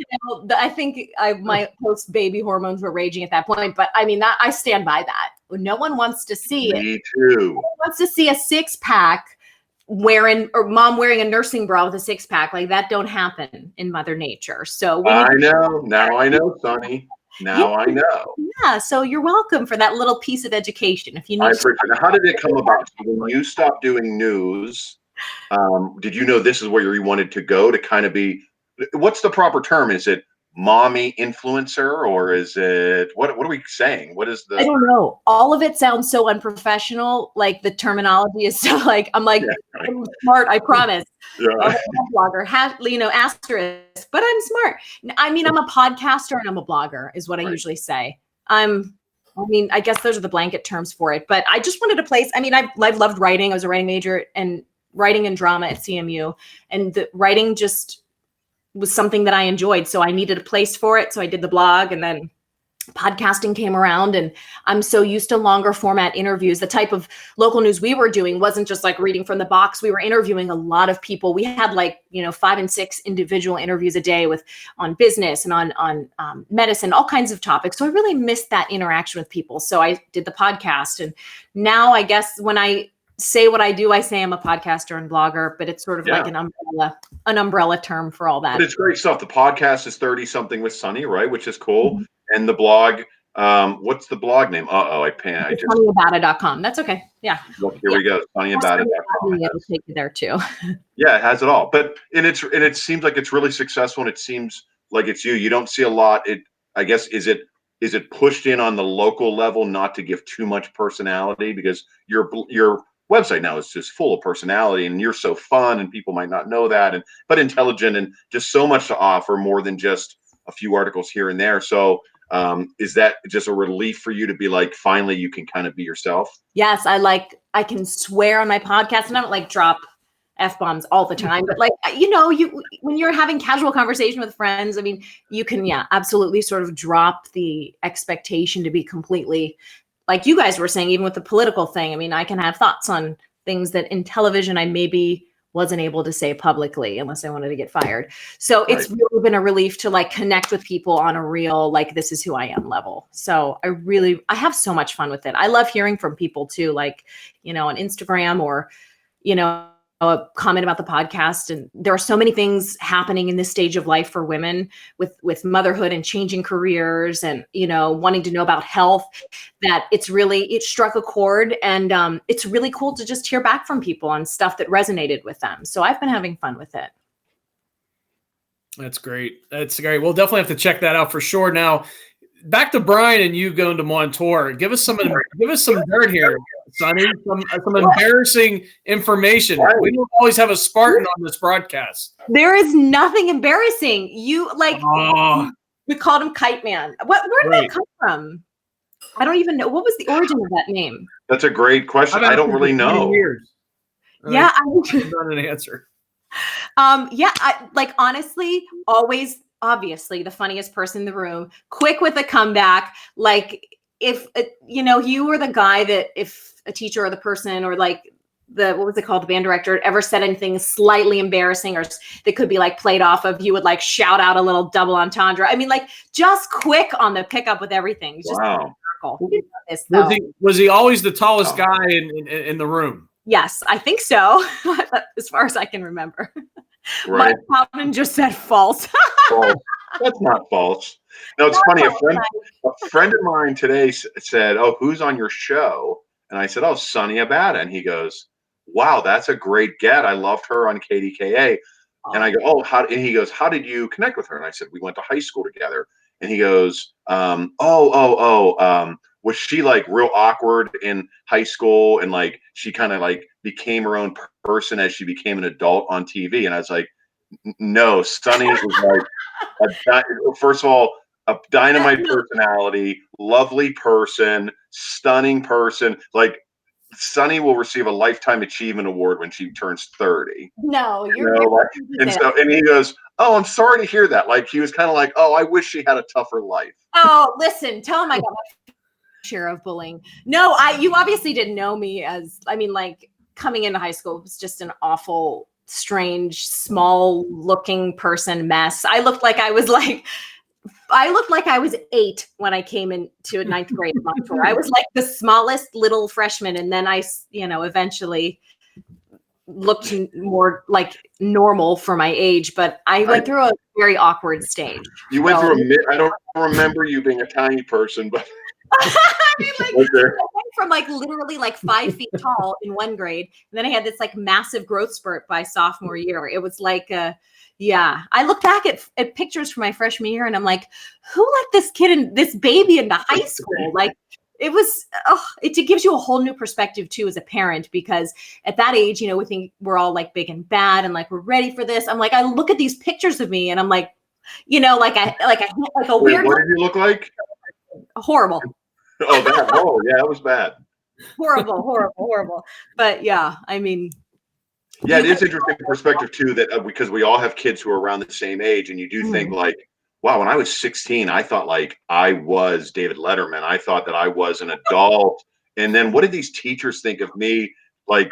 I think my post-baby hormones were raging at that point, but I mean, I stand by that. No one wants to see it. Me too. No one wants to see a six-pack mom wearing a nursing bra with a six-pack. Like that don't happen in Mother Nature. So I know. Now I know, Sonni. Now I know. Yeah. So you're welcome for that little piece of education. If you need. Now, how did it come about? So when you stopped doing news, did you know this is where you wanted to go to kind of be? What's the proper term? Is it mommy influencer, or is it what are we saying? What is the? I don't know. All of it sounds so unprofessional. Like the terminology is so like I'm I'm smart. I promise. Yeah. I'm a blogger, asterisk, but I'm smart. I mean, I'm a podcaster and I'm a blogger, is what I usually say. I guess those are the blanket terms for it. But I just wanted a place. I mean, I've loved writing. I was a writing major and writing and drama at CMU, and the writing just was something that I enjoyed. So I needed a place for it. So I did the blog, and then podcasting came around, and I'm so used to longer format interviews. The type of local news we were doing wasn't just like reading from the box. We were interviewing a lot of people. We had 5 and 6 individual interviews a day on business and on medicine, all kinds of topics. So I really missed that interaction with people. So I did the podcast. And now I guess when I say what I do, I say I'm a podcaster and blogger, but it's sort of like an umbrella term for all that. But it's great stuff. The podcast is 30 something with Sonni, right? Which is cool. Mm-hmm. And the blog, what's the blog name? SonniAbatta.com. That's okay. Yeah. Look, here we go. SonniAbatta.com. It'll take you there too. Yeah, it has it all. But it seems like it's really successful, and it seems like it's you. You don't see a lot. I guess is it pushed in on the local level not to give too much personality, because your website now is just full of personality, and you're so fun, and people might not know that, but intelligent, and just so much to offer, more than just a few articles here and there. So is that just a relief for you to be like, finally you can kind of be yourself? Yes, I can swear on my podcast, and I don't drop F-bombs all the time, but when you're having casual conversation with friends, I mean, you can absolutely sort of drop the expectation to be completely, like you guys were saying, even with the political thing. I mean, I can have thoughts on things that in television I maybe wasn't able to say publicly unless I wanted to get fired. So It's really been a relief to connect with people on a real, this is who I am level. So I have so much fun with it. I love hearing from people too, on Instagram or, a comment about the podcast. And there are so many things happening in this stage of life for women with motherhood and changing careers and, wanting to know about health, that it struck a chord. And it's really cool to just hear back from people on stuff that resonated with them. So I've been having fun with it. That's great. That's great. We'll definitely have to check that out for sure. Now, back to Brian and you going to Montour. Give us some dirt here, Sonni. Some embarrassing information. We don't always have a Spartan on this broadcast. There is nothing embarrassing. We called him Kite Man. Where did that come from? I don't even know. What was the origin of that name? That's a great question. I don't really know. Yeah, I'm not an answer. Honestly, always. Obviously the funniest person in the room, quick with a comeback. If you were the guy that if a teacher or the person or what was it called, the band director ever said anything slightly embarrassing or that could be played off of, you would shout out a little double entendre. I mean, just quick on the pickup with everything. Just wow. Was he always the tallest guy in the room? Yes, I think so. As far as I can remember. Right. Mike Houghton just said false. False. That's not false. No, it's funny. A friend of mine today said, "Oh, who's on your show?" And I said, "Oh, Sonni Abatta." And he goes, "Wow, that's a great get. I loved her on KDKA." And I go, "Oh, how?" And he goes, "How did you connect with her?" And I said, "We went to high school together." And he goes, was she like real awkward in high school and like she kind of like became her own person as she became an adult on TV?" And I was like, "No, Sonni was like first of all, a dynamite personality, lovely person, stunning person. Like Sonni will receive a lifetime achievement award when she turns 30. No, And he goes, "Oh, I'm sorry to hear that." Like he was kind of like, "Oh, I wish she had a tougher life." Oh, listen, tell him I got my share of bullying. No, you obviously didn't know me like coming into high school was just an awful, strange, small looking person mess. I looked like I was 8 when I came into ninth grade. I was like the smallest little freshman. And then I, eventually looked more like normal for my age, but I went through a very awkward stage. You went through I don't remember you being a tiny person, but I went from literally 5 feet tall in 1 grade. And then I had this massive growth spurt by sophomore year. It was yeah. I look back at pictures from my freshman year and I'm like, who let this baby into high school? It was, it gives you a whole new perspective too as a parent, because at that age, we think we're all big and bad and we're ready for this. I'm like, I look at these pictures of me and I'm like, a weird. What did you look like? Horrible. Oh, yeah, that was bad. Horrible. But yeah, I mean. Yeah, it is interesting perspective too, that because we all have kids who are around the same age, and you do think wow, when I was 16, I thought I was David Letterman. I thought that I was an adult. And then what did these teachers think of me,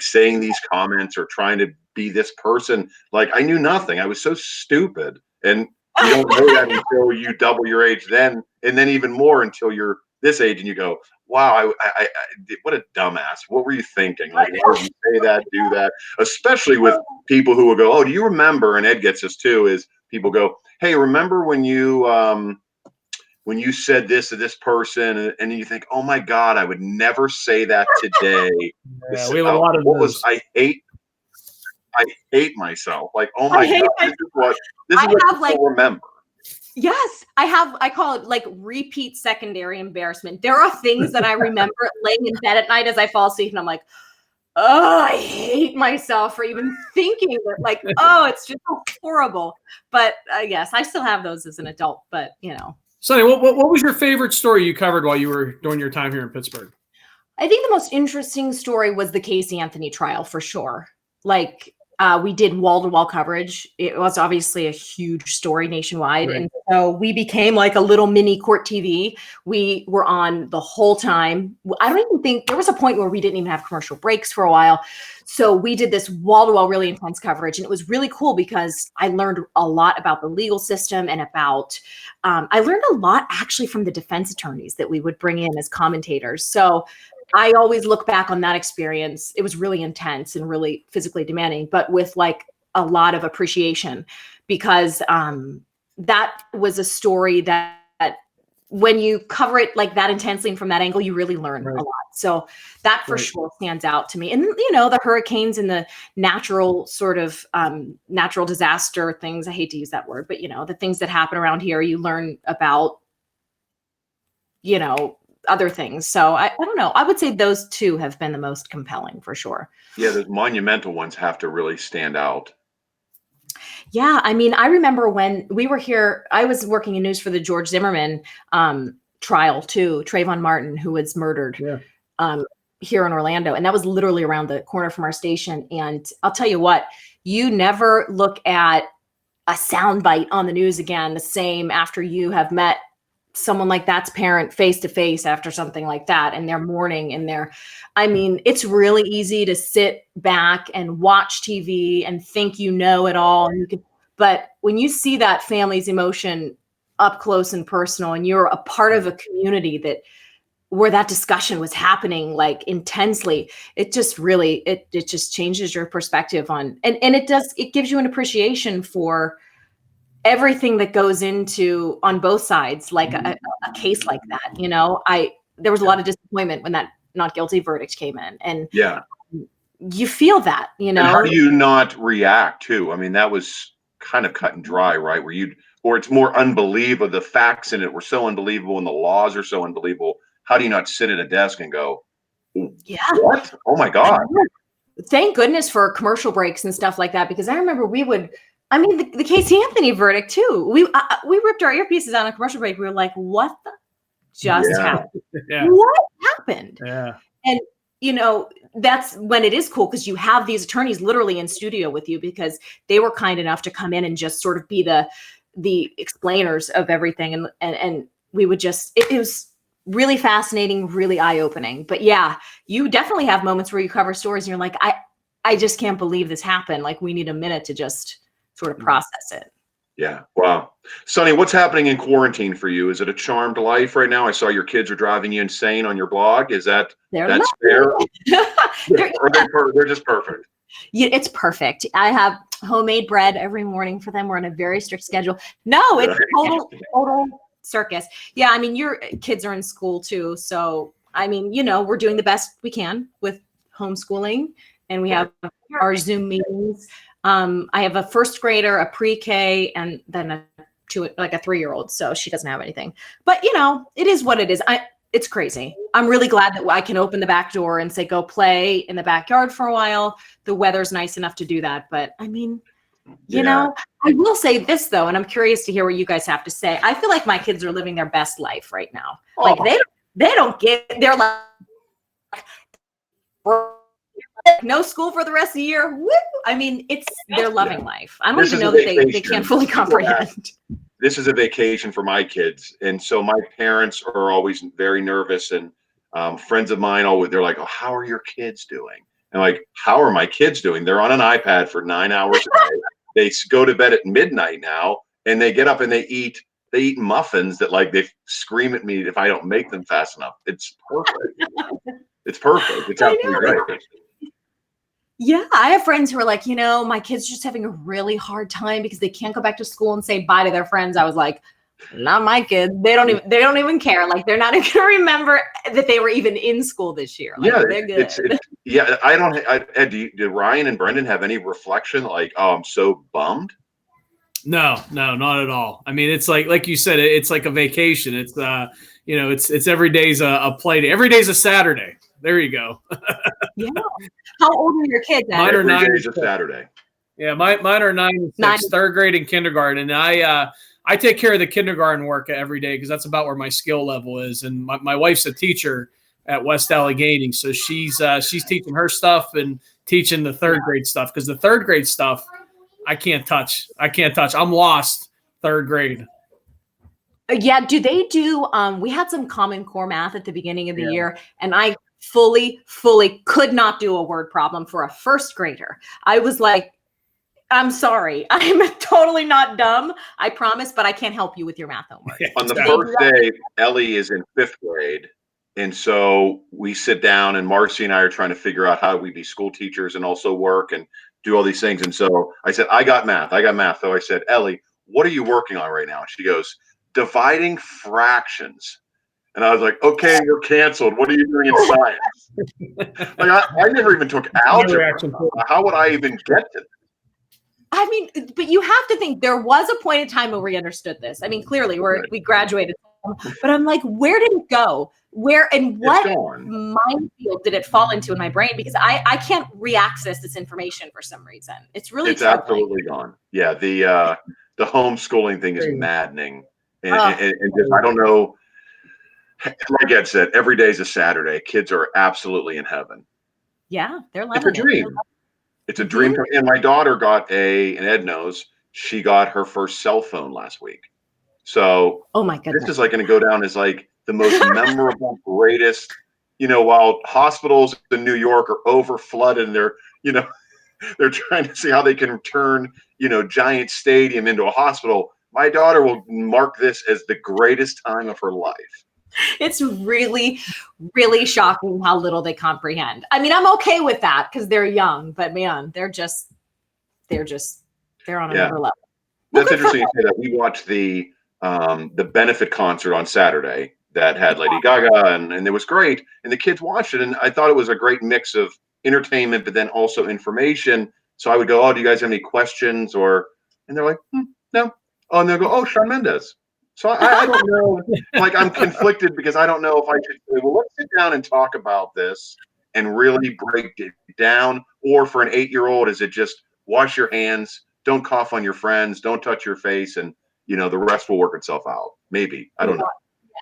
saying these comments or trying to be this person? I knew nothing. I was so stupid. And you don't know that until you double your age then, and then even more until you're this age and you go, wow, I what a dumbass. What were you thinking? Why would you say that, do that? Especially with people who will go, oh, do you remember? And Ed gets this too, is people go, hey, remember when you said this to this person? And you think, oh my God, I would never say that today. Yeah, we have a lot of those. I hate myself. Oh my God, this is what people remember. Yes, I call it repeat secondary embarrassment. There are things that I remember laying in bed at night as I fall asleep and I'm like, oh, I hate myself for even thinking that, oh, it's just horrible. But yes, I still have those as an adult, but Sonni, what was your favorite story you covered while you were doing your time here in Pittsburgh? I think the most interesting story was the Casey Anthony trial for sure. We did wall-to-wall coverage. It was obviously a huge story nationwide. Right. And so we became a little mini court TV. We were on the whole time. I don't even think there was a point where we didn't even have commercial breaks for a while. So we did this wall-to-wall really intense coverage. And it was really cool because I learned a lot about the legal system and about, I learned a lot actually from the defense attorneys that we would bring in as commentators. So I always look back on that experience. It was really intense and really physically demanding, but with a lot of appreciation, because that was a story that when you cover it that intensely and from that angle, you really learn a lot. So that for sure stands out to me. And the hurricanes and the natural sort of natural disaster things, I hate to use that word, but the things that happen around here, you learn about, other things. So I don't know. I would say those two have been the most compelling for sure. Yeah, the monumental ones have to really stand out. Yeah, I mean, I remember when we were here, I was working in news for the George Zimmerman trial too, Trayvon Martin, who was murdered here in Orlando. And that was literally around the corner from our station. And I'll tell you what, you never look at a soundbite on the news again the same after you have met someone like that's parent face to face after something like that, and they're mourning and it's really easy to sit back and watch TV and think it all. But when you see that family's emotion up close and personal, and you're a part of a community that where that discussion was happening like intensely, it just really, it just changes your perspective on, and it gives you an appreciation for everything that goes into on both sides, like a case like that. There was a lot of disappointment when that not guilty verdict came in, and Yeah. you feel that, And how do you not react too? I mean, that was kind of cut and dry, right? Or it's more unbelievable. The facts in it were so unbelievable and the laws are so unbelievable. How do you not sit at a desk and go, yeah, what? Oh my God. Thank goodness for commercial breaks and stuff like that, because I remember the Casey Anthony verdict too. We ripped our earpieces out on a commercial break. We were like, what the just happened? Yeah. What happened? Yeah. And that's when it is cool, because you have these attorneys literally in studio with you, because they were kind enough to come in and just sort of be the explainers of everything. And we would just, it was really fascinating, really eye-opening. But yeah, you definitely have moments where you cover stories and you're like, I just can't believe this happened. Like, we need a minute to just sort of process it. Yeah. Wow. Sonni, what's happening in quarantine for you? Is it a charmed life right now? I saw your kids are driving you insane on your blog. Is that's fair? They're just perfect. Yeah, it's perfect. I have homemade bread every morning for them. We're on a very strict schedule. No, it's total circus. Yeah, I mean, your kids are in school too. So, I mean, we're doing the best we can with homeschooling, and we have our Zoom meetings. I have a first grader, a pre-K, and then a 3-year-old. So she doesn't have anything. But it is what it is. It's crazy. I'm really glad that I can open the back door and say, go play in the backyard for a while. The weather's nice enough to do that. But I mean, I will say this though, and I'm curious to hear what you guys have to say. I feel like my kids are living their best life right now. Oh. Like they don't they're like, no school for the rest of the year. Woo! I mean, they're loving life. I don't even know that they can't fully comprehend. This is a vacation for my kids. And so my parents are always very nervous, and friends of mine they're like, oh, how are your kids doing? And like, how are my kids doing? They're on an iPad for 9 hours a day. They go to bed at midnight now, and they get up and they eat muffins that they scream at me if I don't make them fast enough. It's perfect. It's perfect. It's absolutely great. Yeah, I have friends who are like, my kids are just having a really hard time because they can't go back to school and say bye to their friends. I was like, not my kids. They don't even care. Like, they're not even going to remember that they were even in school this year. Like, they're good. I don't. Ed, did Ryan and Brendan have any reflection? Like, oh, I'm so bummed. No, not at all. I mean, it's like you said, it's like a vacation. It's it's every day's a play day. Every day's a Saturday. There you go. Yeah. How old are your kids? Mine are 9. Every day is a Saturday. Yeah, mine are 9 and 6, third grade and kindergarten. And I take care of the kindergarten work every day because that's about where my skill level is. And my wife's a teacher at West Allegheny, so she's teaching her stuff and teaching the third grade stuff, because the third grade stuff I can't touch. I'm lost third grade. Yeah. Do they do? We had some Common Core math at the beginning of the year, and I fully could not do a word problem for a first grader. I was like, I'm sorry, I'm totally not dumb, I promise, but I can't help you with your math homework. On the first day, Ellie is in 5th grade. And so we sit down, and Marcy and I are trying to figure out how we be school teachers and also work and do all these things. And so I said, I got math. So I said, Ellie, what are you working on right now? And she goes, dividing fractions. And I was like, okay, you're canceled. What are you doing in science? I never even took algebra. How would I even get to this? I mean, but you have to think there was a point in time where we understood this. I mean, clearly we graduated, but I'm like, where did it go? Where and what minefield did it fall into in my brain? Because I can't re-access this information for some reason. It's absolutely gone. Yeah, the homeschooling thing is maddening, and just, I don't know. Like Ed said, every day is a Saturday. Kids are absolutely in heaven. Yeah, they're loving it. It's a dream. It's a dream. And my daughter got and Ed knows, she got her first cell phone last week. So, oh my goodness, this is going to go down as the most memorable, greatest. While hospitals in New York are over flooded, and they're trying to see how they can turn Giant Stadium into a hospital. My daughter will mark this as the greatest time of her life. It's really, really shocking how little they comprehend. I mean, I'm okay with that because they're young, but man, they're on another level. That's interesting you say that. We watched the benefit concert on Saturday that had Lady Gaga, and it was great. And the kids watched it, and I thought it was a great mix of entertainment, but then also information. So I would go, "Oh, do you guys have any questions?" And they're like, "No." Oh, and they'll go, "Oh, Shawn Mendes." So I don't know. Like, I'm conflicted because I don't know if I should say, "Well, let's sit down and talk about this and really break it down," or for an 8-year-old, is it just wash your hands, don't cough on your friends, don't touch your face, and the rest will work itself out. Maybe. I don't know.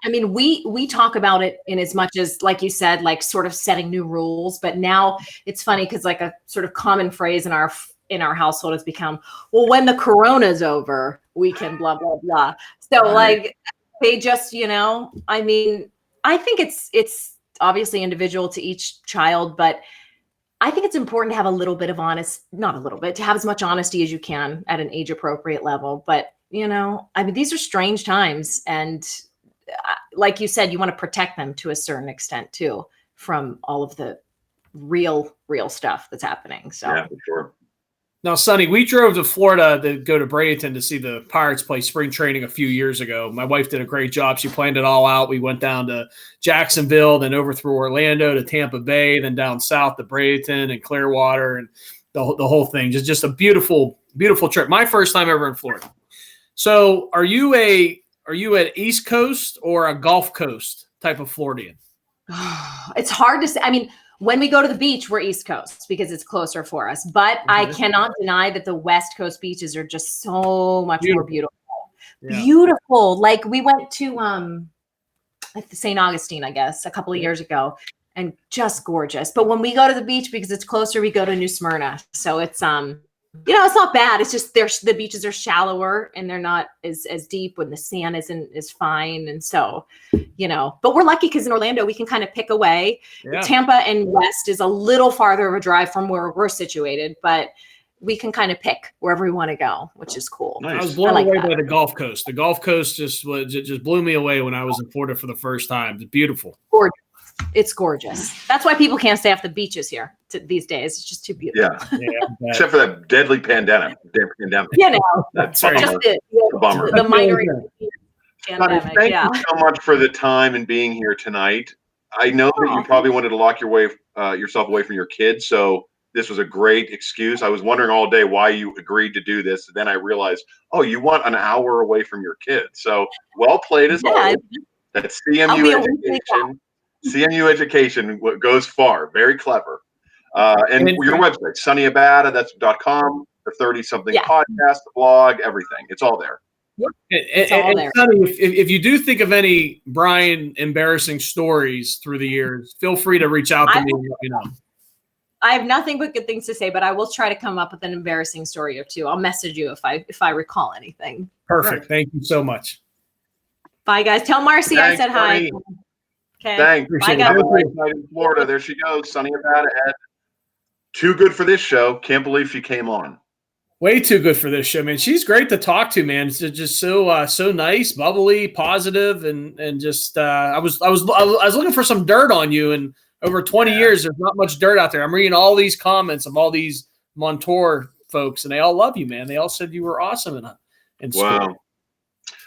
I mean, we talk about it in as much as, like you said, like sort of setting new rules. But now it's funny because like a sort of common phrase in our household has become, well, when the corona's over, we can blah, blah, blah. So like they just, I mean, I think it's obviously individual to each child, but I think it's important to have a little bit of to have as much honesty as you can at an age appropriate level. But, I mean, these are strange times. And like you said, you want to protect them to a certain extent too, from all of the real stuff that's happening. So yeah, for sure. Now, Sonny, we drove to Florida to go to Bradenton to see the Pirates play spring training a few years ago. My wife did a great job. She planned it all out. We went down to Jacksonville, then over through Orlando to Tampa Bay, then down south to Bradenton and Clearwater, and the whole thing. Just a beautiful, beautiful trip. My first time ever in Florida. So are you an East Coast or a Gulf Coast type of Floridian? It's hard to say. I mean, when we go to the beach, we're East Coast because it's closer for us. But I cannot deny that the West Coast beaches are just so much more beautiful. Yeah. Beautiful. Like we went to St. Augustine, I guess, a couple of years ago, and just gorgeous. But when we go to the beach, because it's closer, we go to New Smyrna. So it's it's not bad. It's just the beaches are shallower and they're not as deep when the sand isn't as fine. And so, but we're lucky because in Orlando, we can kind of pick away. Yeah. Tampa and West is a little farther of a drive from where we're situated, but we can kind of pick wherever we want to go, which is cool. Nice. I was blown away by the Gulf Coast. The Gulf Coast just blew me away when I was in Florida for the first time. It's beautiful. Gorgeous. It's gorgeous. That's why people can't stay off the beaches here these days. It's just too beautiful. Yeah. Except for that deadly pandemic. That's right. Just the bummer. The minor pandemic. Thank you so much for the time and being here tonight. I know that you probably wanted to lock yourself away from your kids, so this was a great excuse. I was wondering all day why you agreed to do this. Then I realized, you want an hour away from your kids. So well played as always. That's CMU education. CMU education goes far. Very clever. And your website, Sonni Abatta, that's .com, the 30-something podcast, the blog, everything. It's all there. It's all there. Sonny, if you do think of any Brian embarrassing stories through the years, feel free to reach out to me. I have nothing but good things to say, but I will try to come up with an embarrassing story or two. I'll message you if I recall anything. Perfect. Right. Thank you so much. Bye, guys. Tell Marcy I said hi. Okay. Thanks. Bye, guys. Have a great night in Florida. There she goes, Sonni Abatta. Too good for this show. Can't believe she came on. Way too good for this show, man. She's great to talk to, man. It's just so nice, bubbly, positive, and just I was looking for some dirt on you, and over 20 years, there's not much dirt out there. I'm reading all these comments of all these Montour folks, and they all love you, man. They all said you were awesome in school. Wow.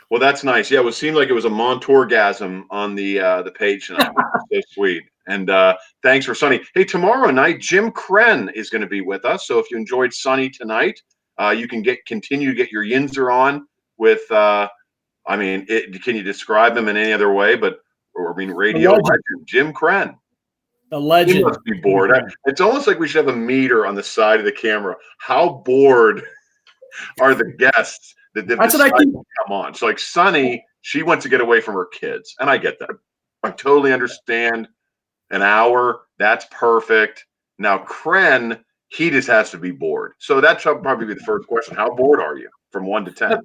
Well, that's nice. Yeah, it seemed like it was a Montour-gasm on the page tonight. So sweet. And thanks for Sonny. Hey, tomorrow night, Jim Krenn is going to be with us. So if you enjoyed Sonny tonight, you can continue to get your Yinzer on with, can you describe him in any other way? Radio legend, Jim Krenn. The legend. He must be bored. It's almost like we should have a meter on the side of the camera. How bored are the guests that that's what I keep come on? So like Sonny, she wants to get away from her kids, and I get that. I totally understand. An hour, that's perfect. Now Krenn, he just has to be bored. So that should probably be the first question. How bored are you from 1 to 10?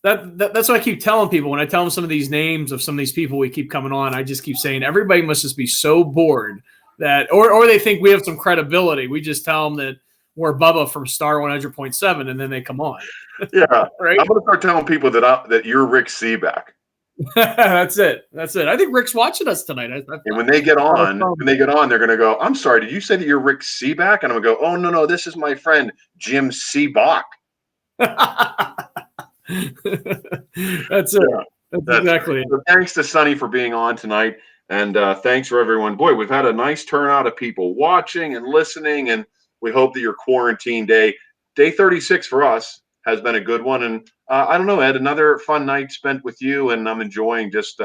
That's what I keep telling people when I tell them some of these names of some of these people we keep coming on. I just keep saying everybody must just be so bored that, or they think we have some credibility. We just tell them that we're Bubba from Star 100.7, and then they come on. Yeah, right. I'm going to start telling people that you're Rick Seaback. That's it. I think Rick's watching us tonight. And when they get on, they're going to go, I'm sorry, did you say that you're Rick Seaback? And I'm going to go, oh, no, this is my friend, Jim Seaback. That's it. Yeah, that's exactly it. So thanks to Sonni for being on tonight. And thanks for everyone. Boy, we've had a nice turnout of people watching and listening. And we hope that your quarantine day 36 for us, has been a good one. And I don't know, Ed, another fun night spent with you. And I'm enjoying just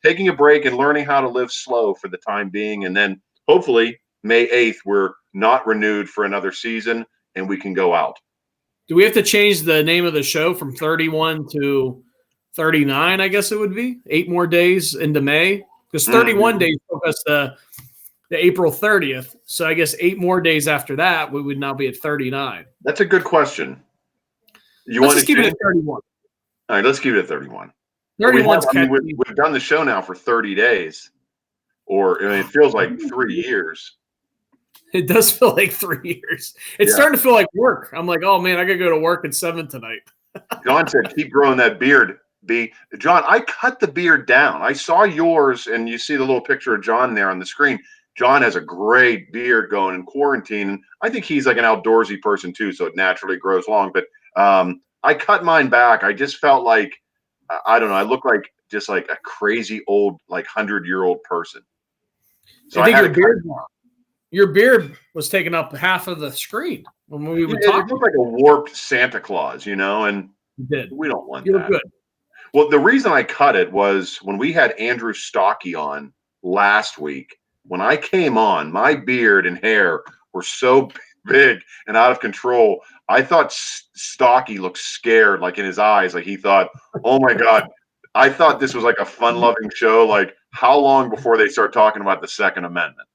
taking a break and learning how to live slow for the time being. And then hopefully May 8th, we're not renewed for another season and we can go out. Do we have to change the name of the show from 31 to 39, I guess it would be? 8 more days into May? Because 31 days took us to the April 30th. So I guess 8 more days after that, we would now be at 39. That's a good question. Let's just keep it at 31. All right, let's keep it at 31. 31's we've done the show now for 30 days. It feels like 3 years. It does feel like 3 years. It's starting to feel like work. I'm like, oh, man, I got to go to work at 7 tonight. John said, keep growing that beard, B. John, I cut the beard down. I saw yours, and you see the little picture of John there on the screen. John has a great beard going in quarantine. And I think he's like an outdoorsy person, too, so it naturally grows long. But I cut mine back. I just felt like, I don't know, I look like just like a crazy old, like 100-year-old person. So I think your beard was taking up half of the screen when we were talking. It looked like a warped Santa Claus, and we don't want that. Good. Well, the reason I cut it was when we had Andrew Stocky on last week. When I came on, my beard and hair were so big and out of control. I thought Stocky looked scared, like in his eyes, like he thought, "Oh my God!" I thought this was like a fun-loving show. Like, how long before they start talking about the Second Amendment?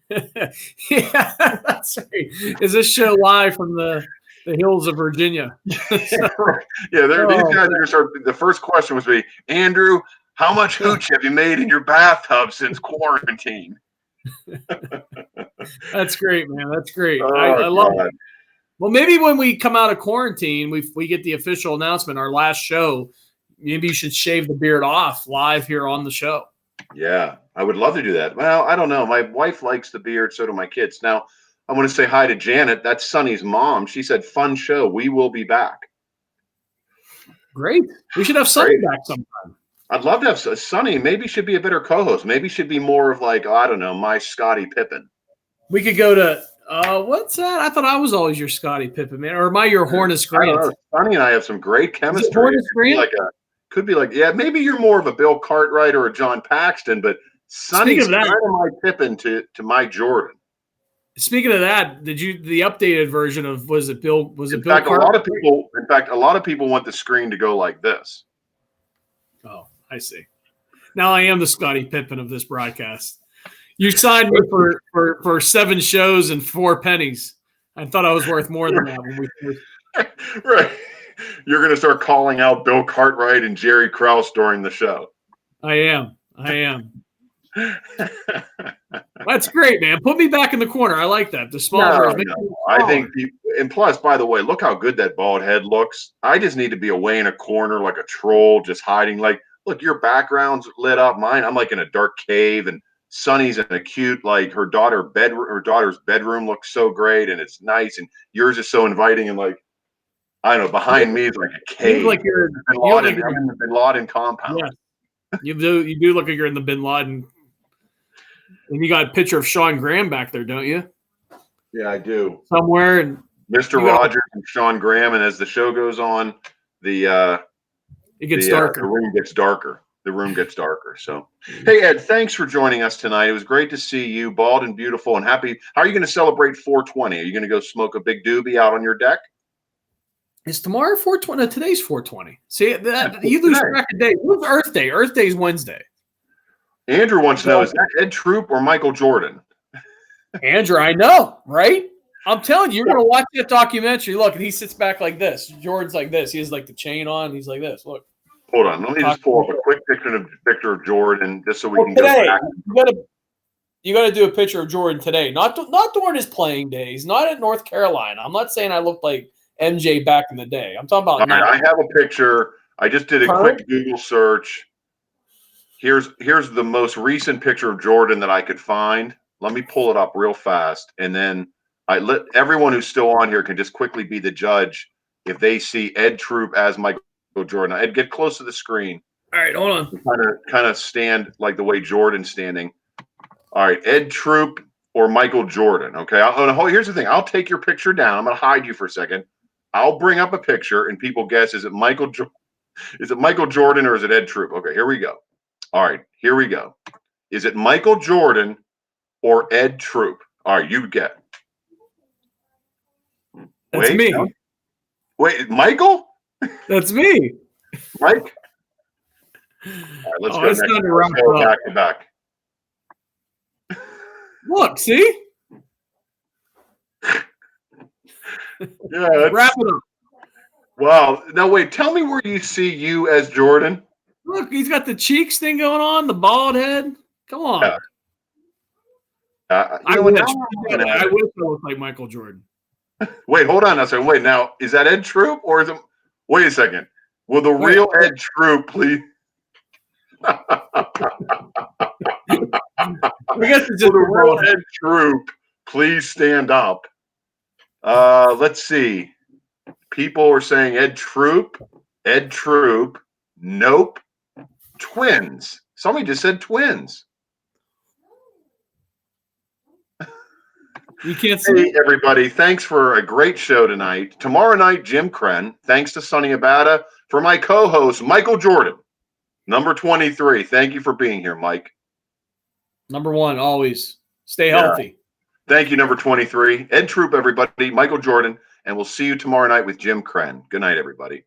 Yeah, that's right. Is this show live from the hills of Virginia? These guys are going to start. The first question was be, Andrew, how much hooch have you made in your bathtub since quarantine? That's great, man. That's great. Oh, I love it. Well, maybe when we come out of quarantine, we get the official announcement, our last show, maybe you should shave the beard off live here on the show. Yeah, I would love to do that. Well, I don't know. My wife likes the beard, so do my kids. Now, I want to say hi to Janet. That's Sonny's mom. She said, fun show. We will be back. Great. We should have Sonny back sometime. I'd love to have Sonni. Maybe should be a better co-host. Maybe should be more of like, I don't know, my Scottie Pippen. We could go to what's that? I thought I was always your Scottie Pippen, man. Or am I your Hornus Grant? Sonni and I have some great chemistry. Hornus Grant? Could be like, yeah, maybe you're more of a Bill Cartwright or a John Paxton, but Sonny's kind of my Pippen to my Jordan. Speaking of that, the updated version of was it Bill Cartwright? A lot of people want the screen to go like this. Oh, I see. Now I am the Scottie Pippen of this broadcast. You signed me for 7 shows and 4 pennies. I thought I was worth more than that when we right. You're going to start calling out Bill Cartwright and Jerry Krause during the show. I am. That's great, man. Put me back in the corner. I like that. The smaller. I think, and plus, by the way, look how good that bald head looks. I just need to be away in a corner like a troll, just hiding. Like, look, your background's lit up. Mine, I'm like in a dark cave, and Sonny's in a cute, like her daughter's bedroom looks so great, and it's nice, and yours is so inviting, and like, I don't know, behind me is like a cave. Like you're in the Bin Laden compound. Yeah. You do look like you're in the Bin Laden. And you got a picture of Sean Graham back there, don't you? Yeah, I do. Somewhere. And Mr. Rogers and Sean Graham, and as the show goes on, it gets darker. The room gets darker. So, hey, Ed, thanks for joining us tonight. It was great to see you, bald and beautiful and happy. How are you going to celebrate 420? Are you going to go smoke a big doobie out on your deck? Is tomorrow 420? No, today's 420. See, you lose track of days. What's Earth Day? Earth Day is Wednesday. Andrew wants to know, is that Ed Troop or Michael Jordan? Andrew, I know, right? I'm telling you, you're going to watch that documentary. Look, and he sits back like this. Jordan's like this. He has like the chain on. He's like this. Look. Hold on. Let me just pull up a quick picture of Jordan just so we can go back. You got to do a picture of Jordan today. Not during his playing days. Not at North Carolina. I'm not saying I looked like MJ back in the day. I'm talking about now. I have a picture. I just did a quick Google search. Here's the most recent picture of Jordan that I could find. Let me pull it up real fast, and then I let everyone who's still on here can just quickly be the judge if they see Ed Troop as Michael Jordan. Ed, get close to the screen. All right, hold on. Kind of stand like the way Jordan's standing. All right, Ed Troop or Michael Jordan. Okay. Here's the thing. I'll take your picture down. I'm going to hide you for a second. I'll bring up a picture, and people guess: is it Michael Jordan or is it Ed Troop? Okay, here we go. All right, here we go. Is it Michael Jordan or Ed Troop? All right, you get. That's me. No. Wait, Michael? That's me. Mike? All right, let's go next. Let's go back to back. Look, see? Yeah, wrap it up. Wow. Now, wait, tell me where you see you as Jordan. Look, he's got the cheeks thing going on, the bald head. Come on. Yeah. I wish I looked like Michael Jordan. Wait, hold on a second. Wait, now, is that Ed Troop or is it? Wait a second. Will the real Ed Troop, please? I guess it's just the real Ed Troop, please stand up. Let's see. People are saying Ed Troop. Nope. Twins. Somebody just said twins. You can't see. Hey, everybody. Thanks for a great show tonight. Tomorrow night, Jim Krenn. Thanks to Sonni Abatta. For my co-host, Michael Jordan, number 23. Thank you for being here, Mike. Number 1, always. Stay healthy. Thank you, number 23. Ed Troop, everybody. Michael Jordan. And we'll see you tomorrow night with Jim Krenn. Good night, everybody.